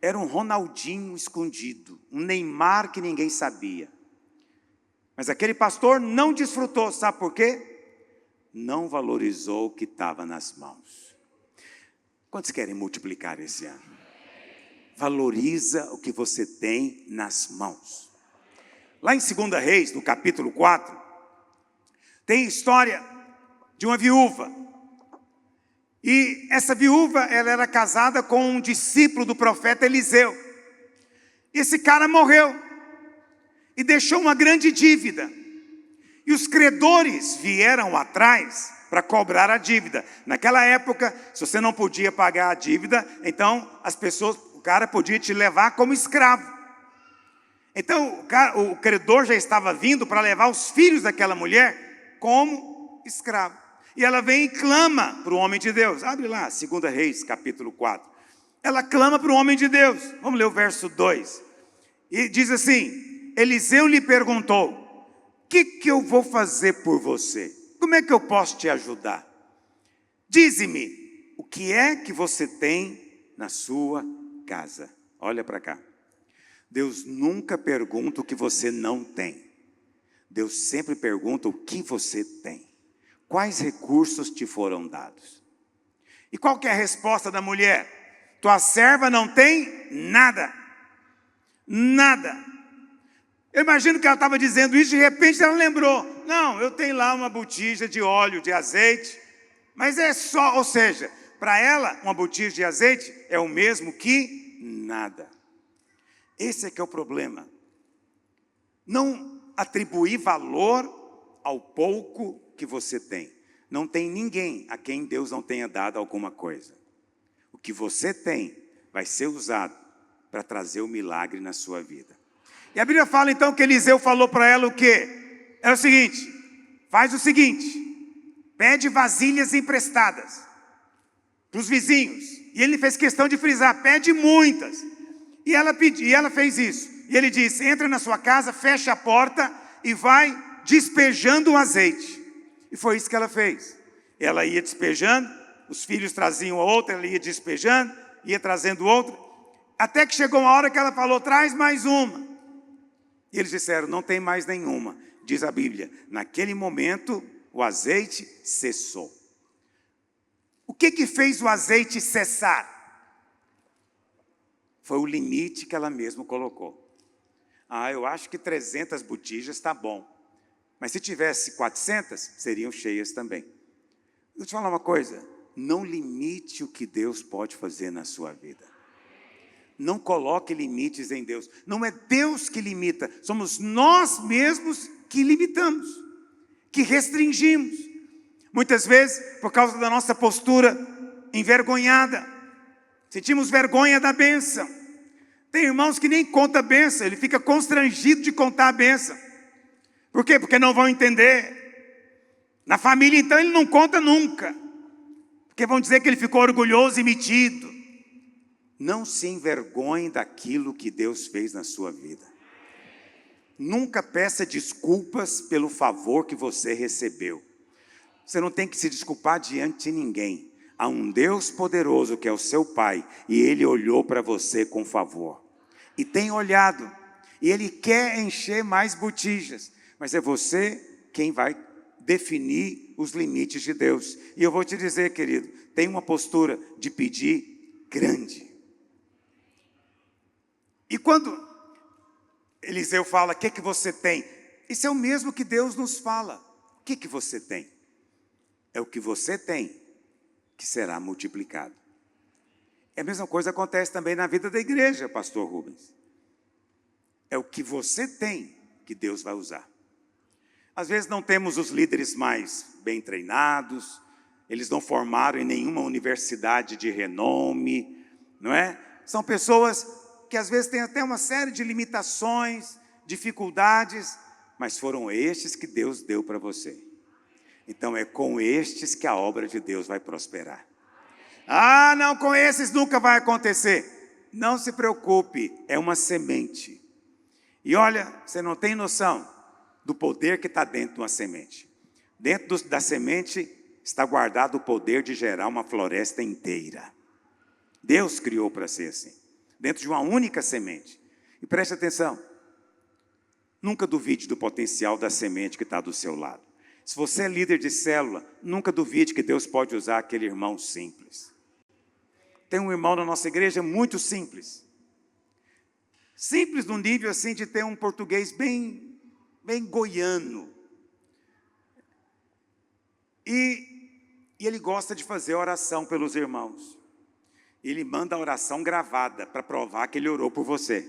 Era um Ronaldinho escondido, um Neymar que ninguém sabia. Mas aquele pastor não desfrutou, sabe por quê? Não valorizou o que estava nas mãos. Quantos querem multiplicar esse ano? Valoriza o que você tem nas mãos. Lá em 2 Reis, no capítulo 4, tem a história de uma viúva. E essa viúva, ela era casada com um discípulo do profeta Eliseu. Esse cara morreu e deixou uma grande dívida. E os credores vieram atrás para cobrar a dívida. Naquela época, se você não podia pagar a dívida, então o cara podia te levar como escravo. Então o credor já estava vindo para levar os filhos daquela mulher como escravo. E ela vem e clama para o homem de Deus. Abre lá, 2 Reis, capítulo 4. Ela clama para o homem de Deus. Vamos ler o verso 2. E diz assim, Eliseu lhe perguntou, o que eu vou fazer por você? Como é que eu posso te ajudar? Dize-me, o que é que você tem na sua casa? Olha para cá. Deus nunca pergunta o que você não tem. Deus sempre pergunta o que você tem. Quais recursos te foram dados? E qual que é a resposta da mulher? Tua serva não tem nada. Nada. Eu imagino que ela estava dizendo isso, de repente ela lembrou. Não, eu tenho lá uma botija de óleo, de azeite. Mas é só, ou seja, para ela, uma botija de azeite é o mesmo que nada. Esse é que é o problema. Não atribuir valor ao pouco que você tem. Não tem ninguém a quem Deus não tenha dado alguma coisa. que você tem vai ser usado para trazer o milagre na sua vida. E a Bíblia fala então que Eliseu falou para ela o quê? É o seguinte: faz o seguinte, pede vasilhas emprestadas para os vizinhos. E ele fez questão de frisar, pede muitas. E ela fez isso. E ele disse, entra na sua casa, fecha a porta e vai despejando o azeite. E foi isso que ela fez. Ela ia despejando, os filhos traziam outra, ela ia despejando, ia trazendo outra. Até que chegou uma hora que ela falou, traz mais uma. E eles disseram, não tem mais nenhuma. Diz a Bíblia, naquele momento o azeite cessou. O que fez o azeite cessar? Foi o limite que ela mesma colocou. Eu acho que 300 botijas está bom. Mas se tivesse 400, seriam cheias também. Vou te falar uma coisa, não limite o que Deus pode fazer na sua vida. Não coloque limites em Deus. Não é Deus que limita, somos nós mesmos que limitamos, que restringimos. Muitas vezes, por causa da nossa postura envergonhada, sentimos vergonha da bênção. Tem irmãos que nem contam a bênção, ele fica constrangido de contar a bênção. Por quê? Porque não vão entender. Na família, então, ele não conta nunca, porque vão dizer que ele ficou orgulhoso e metido. Não se envergonhe daquilo que Deus fez na sua vida. Nunca peça desculpas pelo favor que você recebeu. Você não tem que se desculpar diante de ninguém. Há um Deus poderoso que é o seu Pai, e Ele olhou para você com favor. E tem olhado, e Ele quer encher mais botijas, mas é você quem vai definir os limites de Deus. E eu vou te dizer, querido, tem uma postura de pedir grande. E quando Eliseu fala, o que você tem? Isso é o mesmo que Deus nos fala. O que você tem? É o que você tem que será multiplicado. A mesma coisa acontece também na vida da igreja, pastor Rubens. É o que você tem que Deus vai usar. Às vezes não temos os líderes mais bem treinados, eles não formaram em nenhuma universidade de renome, não é? São pessoas que às vezes têm até uma série de limitações, dificuldades, mas foram estes que Deus deu para você. Então é com estes que a obra de Deus vai prosperar. Não, com esses nunca vai acontecer. Não se preocupe, é uma semente. E olha, você não tem noção do poder que está dentro de uma semente. Dentro da semente está guardado o poder de gerar uma floresta inteira. Deus criou para ser assim, dentro de uma única semente. E preste atenção, nunca duvide do potencial da semente que está do seu lado. Se você é líder de célula, nunca duvide que Deus pode usar aquele irmão simples. Tem um irmão na nossa igreja muito simples. Simples no nível assim de ter um português bem goiano. E ele gosta de fazer oração pelos irmãos. Ele manda a oração gravada para provar que ele orou por você.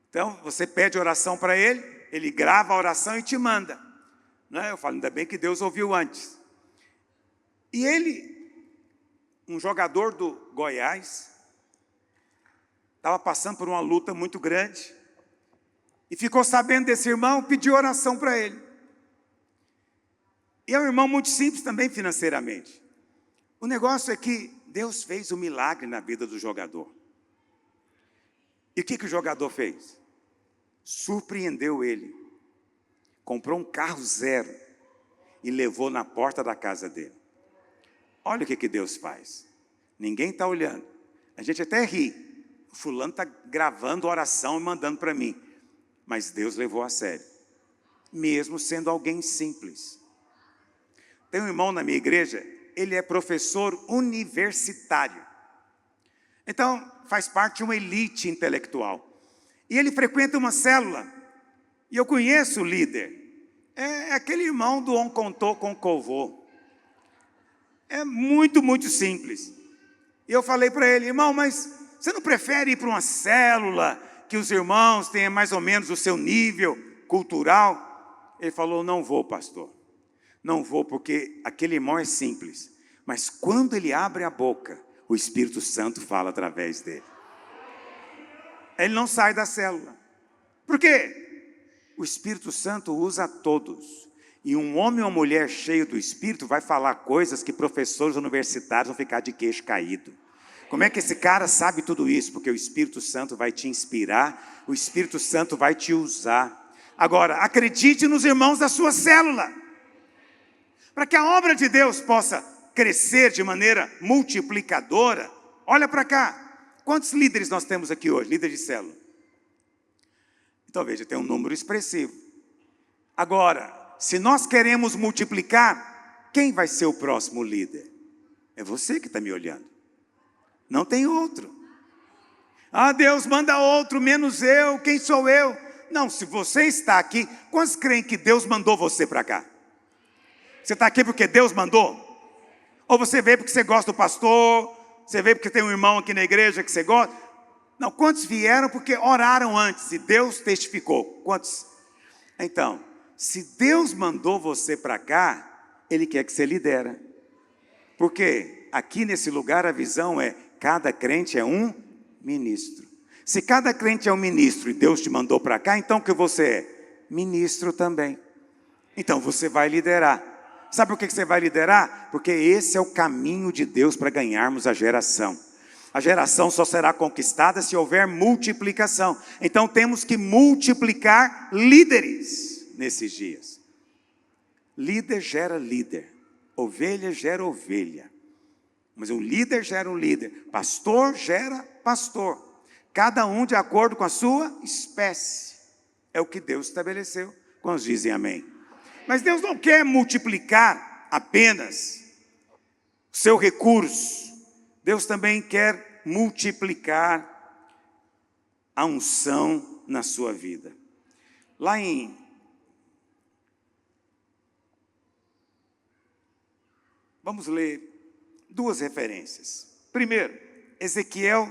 Então, você pede oração para ele, ele grava a oração e te manda. Eu falo, ainda bem que Deus ouviu antes. E ele, um jogador do Goiás, estava passando por uma luta muito grande, e ficou sabendo desse irmão, pediu oração para ele. E é um irmão muito simples também financeiramente. O negócio é que Deus fez um milagre na vida do jogador. E o que o jogador fez? Surpreendeu ele. Comprou um carro zero e levou na porta da casa dele. Olha o que Deus faz. Ninguém está olhando. A gente até ri. O fulano está gravando oração e mandando para mim. Mas Deus levou a sério. Mesmo sendo alguém simples. Tem um irmão na minha igreja, ele é professor universitário. Então, faz parte de uma elite intelectual. E ele frequenta uma célula. E eu conheço o líder. É aquele irmão do Oncontô com Covô. É muito, muito simples. E eu falei para ele, irmão, mas você não prefere ir para uma célula que os irmãos tenham mais ou menos o seu nível cultural? Ele falou, não vou, pastor. Não vou porque aquele irmão é simples. Mas quando ele abre a boca, o Espírito Santo fala através dele. Ele não sai da célula. Por quê? O Espírito Santo usa a todos. E um homem ou uma mulher cheio do Espírito vai falar coisas que professores universitários vão ficar de queixo caído. Como é que esse cara sabe tudo isso? Porque o Espírito Santo vai te inspirar, o Espírito Santo vai te usar. Agora, acredite nos irmãos da sua célula. Para que a obra de Deus possa crescer de maneira multiplicadora, olha para cá. Quantos líderes nós temos aqui hoje? Líderes de célula. Então veja, tem um número expressivo. Agora, se nós queremos multiplicar, quem vai ser o próximo líder? É você que está me olhando. Não tem outro. Ah, Deus manda outro, menos eu, quem sou eu? Não, se você está aqui, quantos creem que Deus mandou você para cá? Você está aqui porque Deus mandou? Ou você veio porque você gosta do pastor? Você veio porque tem um irmão aqui na igreja que você gosta? Não, quantos vieram porque oraram antes e Deus testificou? Quantos? Então, se Deus mandou você para cá, Ele quer que você lidera. Porque aqui nesse lugar a visão é, cada crente é um ministro. Se cada crente é um ministro e Deus te mandou para cá, então o que você é? Ministro também. Então você vai liderar. Sabe por que você vai liderar? Porque esse é o caminho de Deus para ganharmos a geração. A geração só será conquistada se houver multiplicação. Então temos que multiplicar líderes nesses dias. Líder gera líder. Ovelha gera ovelha. Mas um líder gera um líder. Pastor gera pastor. Cada um de acordo com a sua espécie. É o que Deus estabeleceu. Quantos dizem amém? Mas Deus não quer multiplicar apenas o seu recurso. Deus também quer multiplicar a unção na sua vida. Lá em vamos ler duas referências. Primeiro, Ezequiel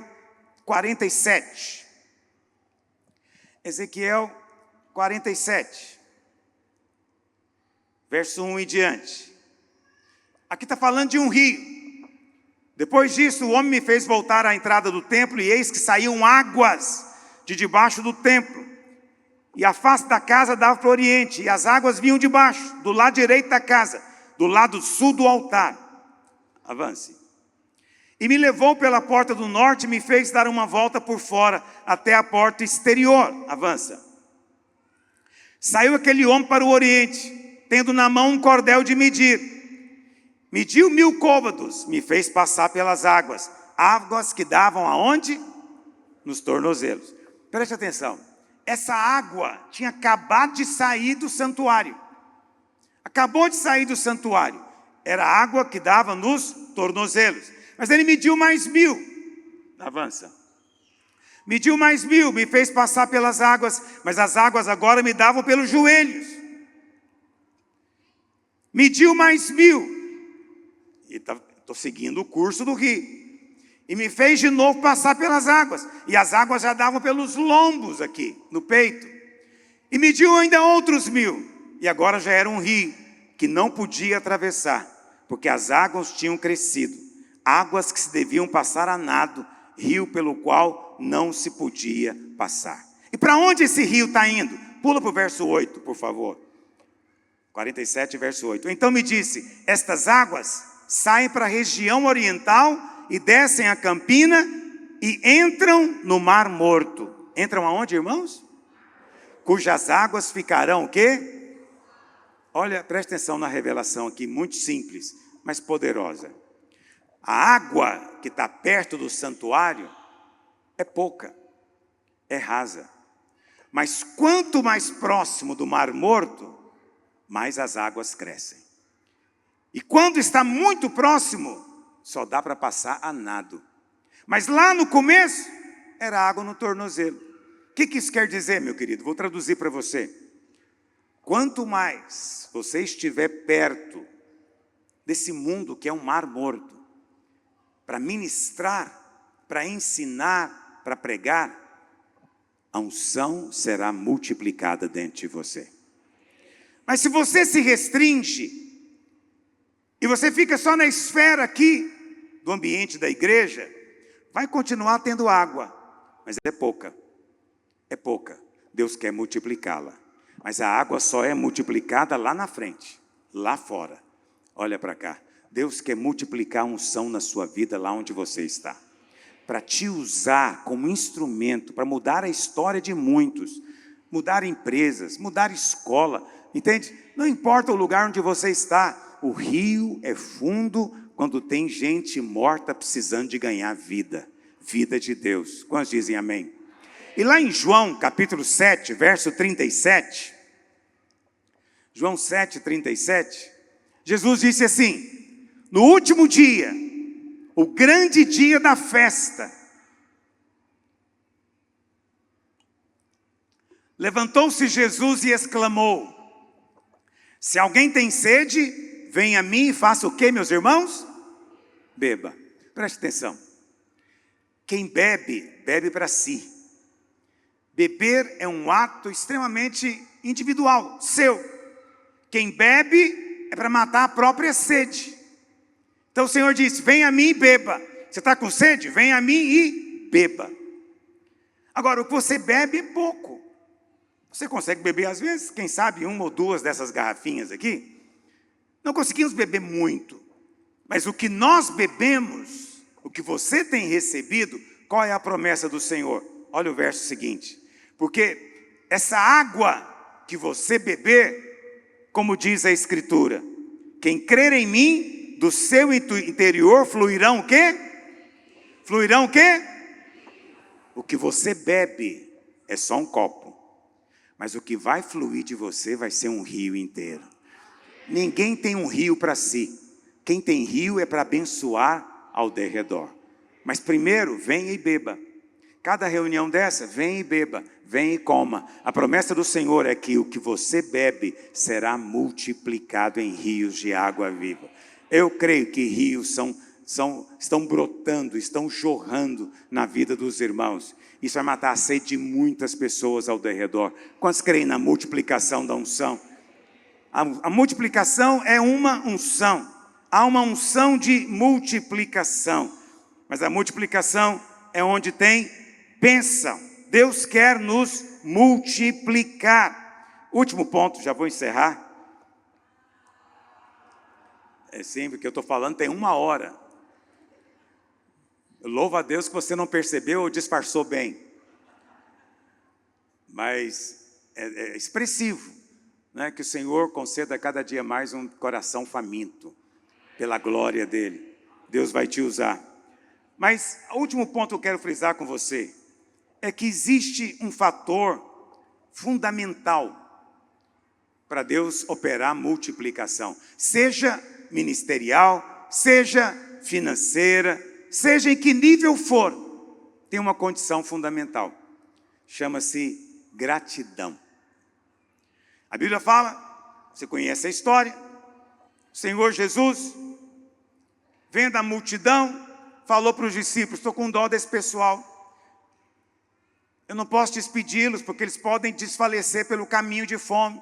47. Ezequiel 47. Verso 1 em diante. Aqui está falando de um rio. Depois disso, o homem me fez voltar à entrada do templo, e eis que saíam águas de debaixo do templo. E a face da casa dava para o oriente, e as águas vinham de baixo, do lado direito da casa, do lado sul do altar. Avance. E me levou pela porta do norte, e me fez dar uma volta por fora, até a porta exterior. Avança. Saiu aquele homem para o oriente, tendo na mão um cordel de medir. Mediu 1000 côvados, me fez passar pelas águas. Águas que davam aonde? Nos tornozelos. Preste atenção. Essa água tinha acabado de sair do santuário. Acabou de sair do santuário. Era água que dava nos tornozelos. Mas ele mediu mais 1000. Avança. Mediu mais 1000, me fez passar pelas águas, mas as águas agora me davam pelos joelhos. Mediu mais 1000. E estou seguindo o curso do rio. E me fez de novo passar pelas águas. E as águas já davam pelos lombos aqui, no peito. E mediu ainda outros 1000. E agora já era um rio que não podia atravessar, porque as águas tinham crescido. Águas que se deviam passar a nado, rio pelo qual não se podia passar. E para onde esse rio está indo? Pula para o verso 8, por favor. 47, verso 8. Então me disse, estas águas saem para a região oriental e descem a campina e entram no Mar Morto. Entram aonde, irmãos? Cujas águas ficarão o quê? Olha, preste atenção na revelação aqui, muito simples, mas poderosa. A água que está perto do santuário é pouca, é rasa. Mas quanto mais próximo do Mar Morto, mais as águas crescem. E quando está muito próximo, só dá para passar a nado. Mas lá no começo, era água no tornozelo. O que isso quer dizer, meu querido? Vou traduzir para você. Quanto mais você estiver perto desse mundo que é um mar morto, para ministrar, para ensinar, para pregar, a unção será multiplicada dentro de você. Mas se você se restringe, e você fica só na esfera aqui, do ambiente da igreja, vai continuar tendo água, mas é pouca. É pouca. Deus quer multiplicá-la. Mas a água só é multiplicada lá na frente, lá fora. Olha para cá. Deus quer multiplicar a unção na sua vida lá onde você está. Para te usar como instrumento, para mudar a história de muitos. Mudar empresas, mudar escola. Entende? Não importa o lugar onde você está. O rio é fundo quando tem gente morta precisando de ganhar vida. Vida de Deus. Quantos dizem amém? E lá em João, capítulo 7, verso 37, João 7, 37, Jesus disse assim, no último dia, o grande dia da festa, levantou-se Jesus e exclamou, se alguém tem sede, venha a mim e faça o quê, meus irmãos? Beba. Preste atenção. Quem bebe, bebe para si. Beber é um ato extremamente individual, seu. Quem bebe é para matar a própria sede. Então o Senhor disse, venha a mim e beba. Você está com sede? Venha a mim e beba. Agora, o que você bebe é pouco. Você consegue beber às vezes, quem sabe, uma ou duas dessas garrafinhas aqui? Não conseguimos beber muito. Mas o que nós bebemos, o que você tem recebido, qual é a promessa do Senhor? Olha o verso seguinte. Porque essa água que você beber, como diz a Escritura, quem crer em mim, do seu interior fluirão o quê? Fluirão o quê? O que você bebe é só um copo. Mas o que vai fluir de você vai ser um rio inteiro. Ninguém tem um rio para si. Quem tem rio é para abençoar ao derredor. Mas primeiro, venha e beba. Cada reunião dessa, venha e beba, venha e coma. A promessa do Senhor é que o que você bebe será multiplicado em rios de água viva. Eu creio que rios estão brotando, estão jorrando na vida dos irmãos. Isso vai matar a sede de muitas pessoas ao derredor. Quantos creem na multiplicação da unção? A multiplicação é uma unção. Há uma unção de multiplicação. Mas a multiplicação é onde tem bênção. Deus quer nos multiplicar. Último ponto, já vou encerrar. É sempre que eu estou falando, tem 1 hora. Eu louvo a Deus que você não percebeu ou disfarçou bem. Mas é expressivo, né? Que o Senhor conceda a cada dia mais um coração faminto, pela glória dEle. Deus vai te usar. Mas o último ponto que eu quero frisar com você é que existe um fator fundamental para Deus operar multiplicação. Seja ministerial, seja financeira, seja em que nível for, tem uma condição fundamental. Chama-se gratidão. A Bíblia fala, você conhece a história, o Senhor Jesus, vendo a multidão, falou para os discípulos, estou com dó desse pessoal. Eu não posso despedi-los, porque eles podem desfalecer pelo caminho de fome.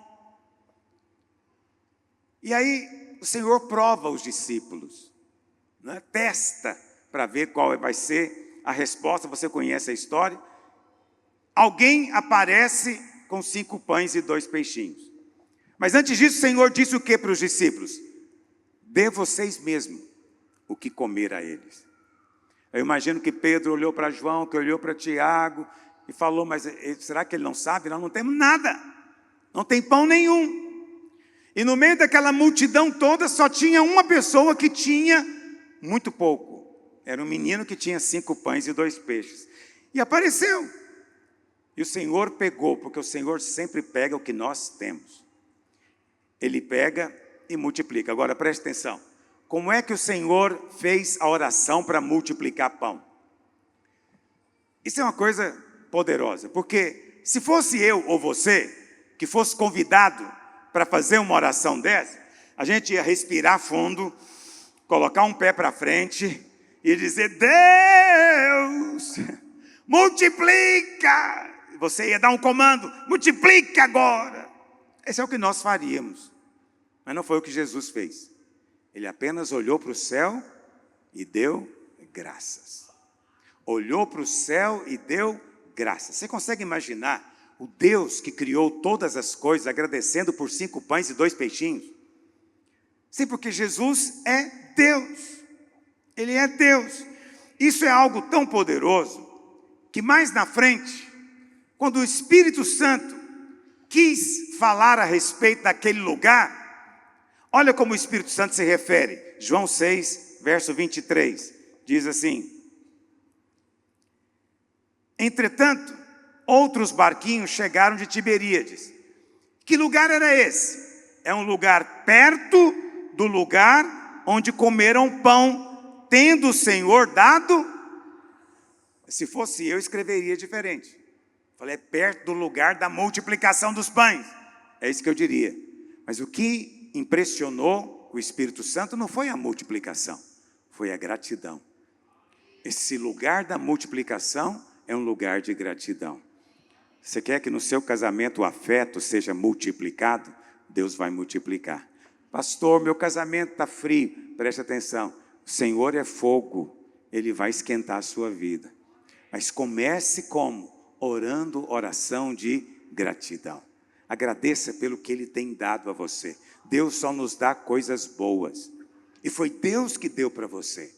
E aí, o Senhor prova os discípulos, né? Testa para ver qual vai ser a resposta. Você conhece a história? Alguém aparece com 5 pães e 2 peixinhos. Mas antes disso, o Senhor disse o que para os discípulos? Dê vocês mesmos o que comer a eles. Eu imagino que Pedro olhou para João, que olhou para Tiago e falou, mas será que ele não sabe? Nós não temos nada, não tem pão nenhum. E no meio daquela multidão toda só tinha uma pessoa que tinha muito pouco. Era um menino que tinha 5 pães e 2 peixes. E apareceu. E o Senhor pegou, porque o Senhor sempre pega o que nós temos. Ele pega e multiplica. Agora preste atenção. Como é que o Senhor fez a oração para multiplicar pão? Isso é uma coisa poderosa, porque se fosse eu ou você, que fosse convidado para fazer uma oração dessa, a gente ia respirar fundo, colocar um pé para frente e dizer, Deus, multiplica! Você ia dar um comando, multiplica agora! Esse é o que nós faríamos, mas não foi o que Jesus fez. Ele apenas olhou para o céu e deu graças. Olhou para o céu e deu graças. Você consegue imaginar o Deus que criou todas as coisas agradecendo por 5 pães e 2 peixinhos? Sim, porque Jesus é Deus. Ele é Deus. Isso é algo tão poderoso que mais na frente, quando o Espírito Santo quis falar a respeito daquele lugar, olha como o Espírito Santo se refere. João 6, verso 23, diz assim: entretanto, outros barquinhos chegaram de Tiberíades. Que lugar era esse? É um lugar perto do lugar onde comeram pão, tendo o Senhor dado. Se fosse eu, escreveria diferente. Falei, é perto do lugar da multiplicação dos pães. É isso que eu diria. Mas o que impressionou o Espírito Santo não foi a multiplicação, foi a gratidão. Esse lugar da multiplicação é um lugar de gratidão. Você quer que no seu casamento o afeto seja multiplicado? Deus vai multiplicar. Pastor, meu casamento está frio. Preste atenção. O Senhor é fogo. Ele vai esquentar a sua vida. Mas comece como? Orando oração de gratidão. Agradeça pelo que Ele tem dado a você. Deus só nos dá coisas boas. E foi Deus que deu para você.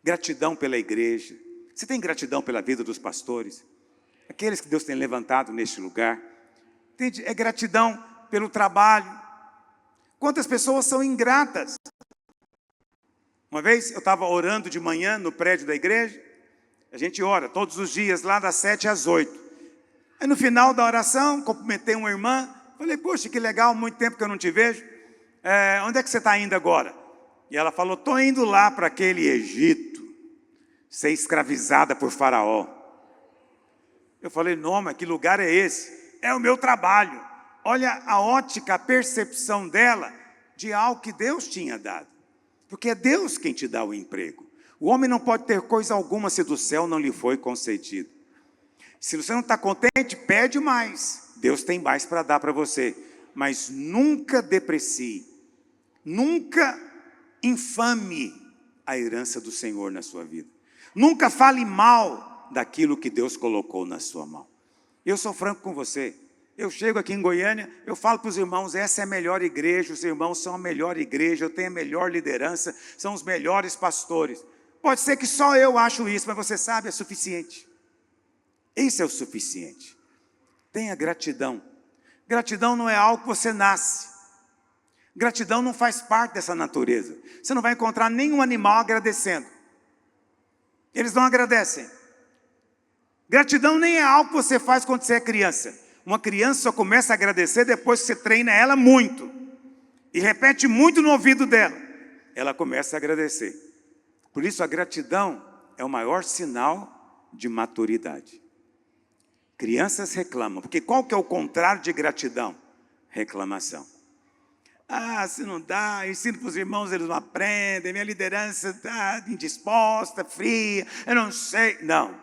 Gratidão pela igreja. Você tem gratidão pela vida dos pastores? Aqueles que Deus tem levantado neste lugar. Entende? É gratidão pelo trabalho. Quantas pessoas são ingratas? Uma vez eu estava orando de manhã no prédio da igreja. A gente ora todos os dias, lá das 7 às 8. Aí no final da oração, cumprimentei uma irmã. Falei, poxa, que legal, muito tempo que eu não te vejo. Onde é que você está indo agora? E ela falou, estou indo lá para aquele Egito, ser escravizada por Faraó. Eu falei, não, mas que lugar é esse? É o meu trabalho. Olha a ótica, a percepção dela de algo que Deus tinha dado. Porque é Deus quem te dá o emprego. O homem não pode ter coisa alguma se do céu não lhe foi concedido. Se você não está contente, pede mais. Deus tem mais para dar para você. Mas nunca deprecie. Nunca infame a herança do Senhor na sua vida. Nunca fale mal daquilo que Deus colocou na sua mão. Eu sou franco com você. Eu chego aqui em Goiânia, eu falo para os irmãos, essa é a melhor igreja, os irmãos são a melhor igreja, eu tenho a melhor liderança, são os melhores pastores. Pode ser que só eu acho isso, mas você sabe, é suficiente. Isso é o suficiente. Tenha gratidão. Gratidão não é algo que você nasce. Gratidão não faz parte dessa natureza. Você não vai encontrar nenhum animal agradecendo. Eles não agradecem. Gratidão nem é algo que você faz quando você é criança. Uma criança só começa a agradecer depois que você treina ela muito. E repete muito no ouvido dela. Ela começa a agradecer. Por isso a gratidão é o maior sinal de maturidade. Crianças reclamam. Porque qual que é o contrário de gratidão? Reclamação. Ah, se não dá, ensino para os irmãos, eles não aprendem, minha liderança está indisposta, fria, eu não sei. Não,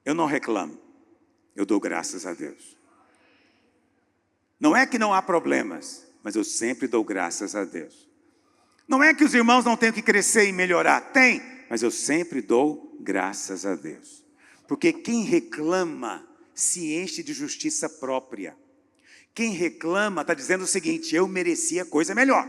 eu não reclamo, eu dou graças a Deus. Não é que não há problemas, mas eu sempre dou graças a Deus. Não é que os irmãos não tenham que crescer e melhorar, tem, mas eu sempre dou graças a Deus. Porque quem reclama se enche de justiça própria. Quem reclama está dizendo o seguinte, eu merecia coisa melhor.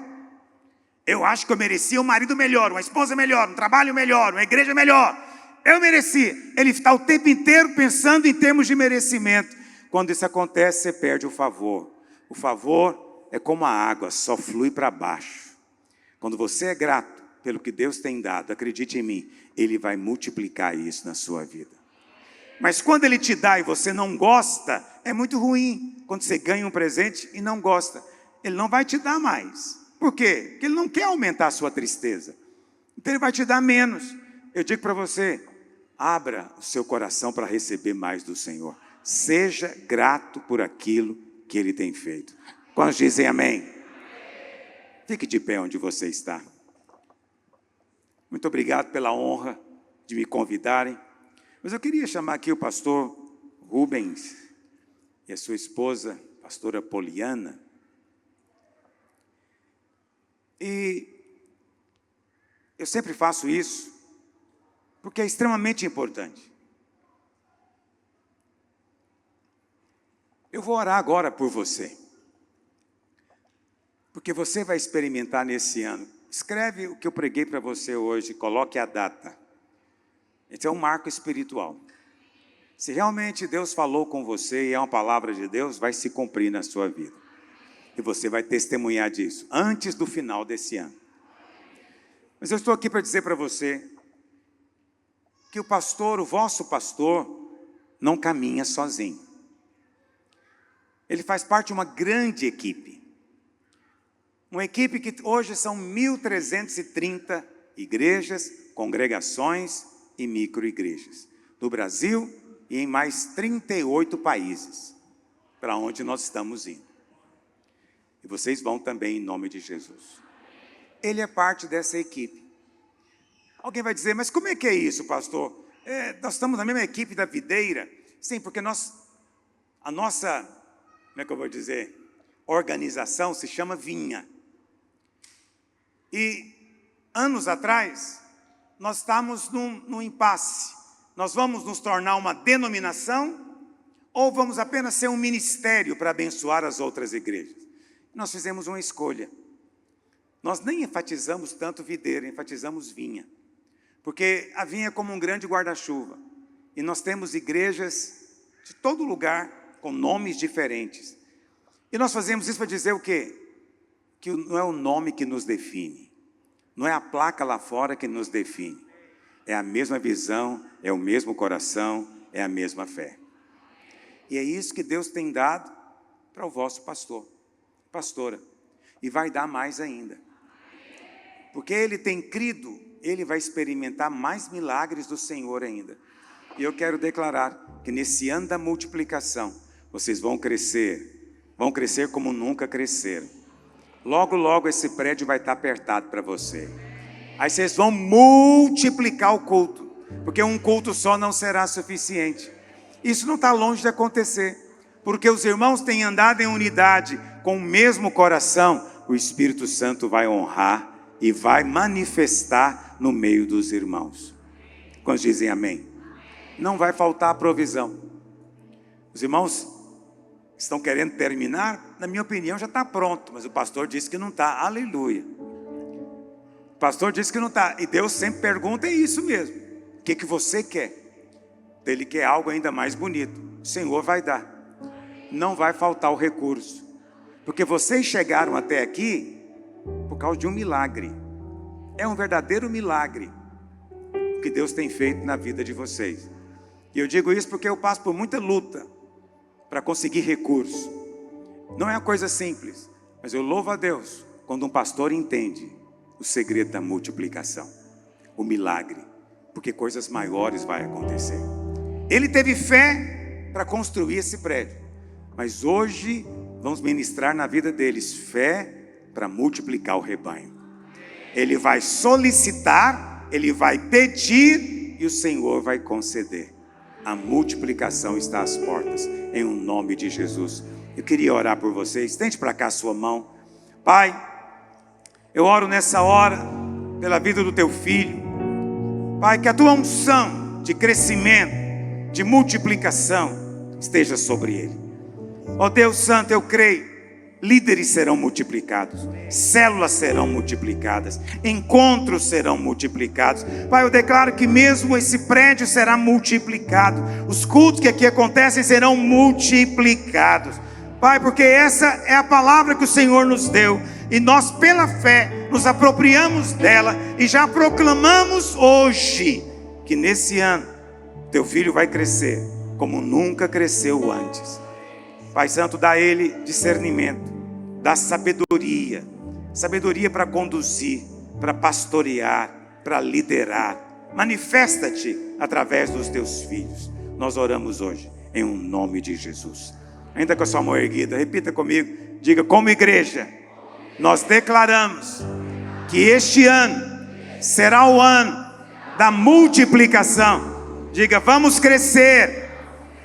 Eu acho que eu merecia um marido melhor, uma esposa melhor, um trabalho melhor, uma igreja melhor. Eu merecia. Ele está o tempo inteiro pensando em termos de merecimento. Quando isso acontece, você perde o favor. O favor é como a água, só flui para baixo. Quando você é grato pelo que Deus tem dado, acredite em mim, Ele vai multiplicar isso na sua vida. Mas quando Ele te dá e você não gosta, é muito ruim. Quando você ganha um presente e não gosta, Ele não vai te dar mais. Por quê? Porque Ele não quer aumentar a sua tristeza. Então Ele vai te dar menos. Eu digo para você, abra o seu coração para receber mais do Senhor. Seja grato por aquilo que Ele tem feito. Quantos dizem amém? Fique de pé onde você está. Muito obrigado pela honra de me convidarem. Mas eu queria chamar aqui o pastor Rubens e a sua esposa, pastora Poliana. E Eu sempre faço isso, porque é extremamente importante. Eu vou orar agora por você, porque você vai experimentar nesse ano. Escreve o que eu preguei para você hoje, coloque a data. Esse é um marco espiritual. Se realmente Deus falou com você e é uma palavra de Deus, vai se cumprir na sua vida. E você vai testemunhar disso, antes do final desse ano. Mas eu estou aqui para dizer para você que o pastor, o vosso pastor, não caminha sozinho. Ele faz parte de uma grande equipe. Uma equipe que hoje são 1.330 igrejas, congregações e microigrejas. No Brasil e em mais 38 países, para onde nós estamos indo. E vocês vão também em nome de Jesus. Ele é parte dessa equipe. Alguém vai dizer, mas como é que é isso, pastor? Nós estamos na mesma equipe da videira? Sim, porque a nossa, como é que eu vou dizer, organização se chama Vinha. E anos atrás, nós estávamos num impasse. Nós vamos nos tornar uma denominação ou vamos apenas ser um ministério para abençoar as outras igrejas? Nós fizemos uma escolha. Nós nem enfatizamos tanto videira, enfatizamos vinha. Porque a vinha é como um grande guarda-chuva. E nós temos igrejas de todo lugar, com nomes diferentes. E nós fazemos isso para dizer o quê? Que não é o nome que nos define. Não é a placa lá fora que nos define. É a mesma visão, é o mesmo coração, é a mesma fé. E é isso que Deus tem dado para o vosso pastor, pastora. E vai dar mais ainda. Porque ele tem crido, ele vai experimentar mais milagres do Senhor ainda. E eu quero declarar que nesse ano da multiplicação, vocês vão crescer como nunca cresceram. Logo, logo esse prédio vai estar apertado para você. Aí vocês vão multiplicar o culto, porque um culto só não será suficiente. Isso não está longe de acontecer, porque os irmãos têm andado em unidade, com o mesmo coração. O Espírito Santo vai honrar e vai manifestar no meio dos irmãos. Quantos dizem amém? Não vai faltar a provisão. Os irmãos estão querendo terminar, na minha opinião já está pronto, mas o pastor disse que não está, aleluia. O pastor disse que não está, e Deus sempre pergunta, é isso mesmo, o que você quer? Ele quer algo ainda mais bonito, o Senhor vai dar, não vai faltar o recurso, porque vocês chegaram até aqui por causa de um milagre, é um verdadeiro milagre, o que Deus tem feito na vida de vocês. E eu digo isso porque eu passo por muita luta, para conseguir recurso. Não é uma coisa simples, mas eu louvo a Deus quando um pastor entende o segredo da multiplicação, o milagre, porque coisas maiores vão acontecer. Ele teve fé para construir esse prédio, mas hoje vamos ministrar na vida deles fé para multiplicar o rebanho. Ele vai solicitar, ele vai pedir e o Senhor vai conceder. A multiplicação está às portas, em um nome de Jesus. Eu queria orar por vocês. Estende para cá a sua mão. Pai, eu oro nessa hora pela vida do teu filho. Pai, que a tua unção de crescimento, de multiplicação esteja sobre ele. Ó Deus Santo, eu creio. Líderes serão multiplicados, células serão multiplicadas, encontros serão multiplicados. Pai, eu declaro que mesmo esse prédio será multiplicado, os cultos que aqui acontecem serão multiplicados. Pai, porque essa é a palavra que o Senhor nos deu, e nós pela fé nos apropriamos dela e já proclamamos hoje que nesse ano teu filho vai crescer como nunca cresceu antes. Pai Santo, dá a ele discernimento, dá sabedoria para conduzir, para pastorear, para liderar. Manifesta-te através dos teus filhos. Nós oramos hoje em um nome de Jesus. Ainda com a sua mão erguida, repita comigo, diga: como igreja, nós declaramos que este ano será o ano da multiplicação. Diga: vamos crescer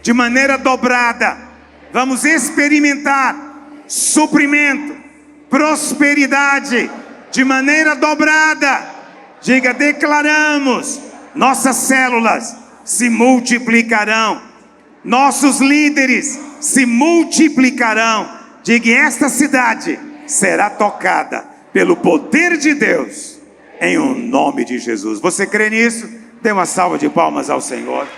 de maneira dobrada. Vamos experimentar suprimento, prosperidade de maneira dobrada. Diga: declaramos, nossas células se multiplicarão, nossos líderes se multiplicarão. Diga: esta cidade será tocada pelo poder de Deus, em o nome de Jesus. Você crê nisso? Dê uma salva de palmas ao Senhor.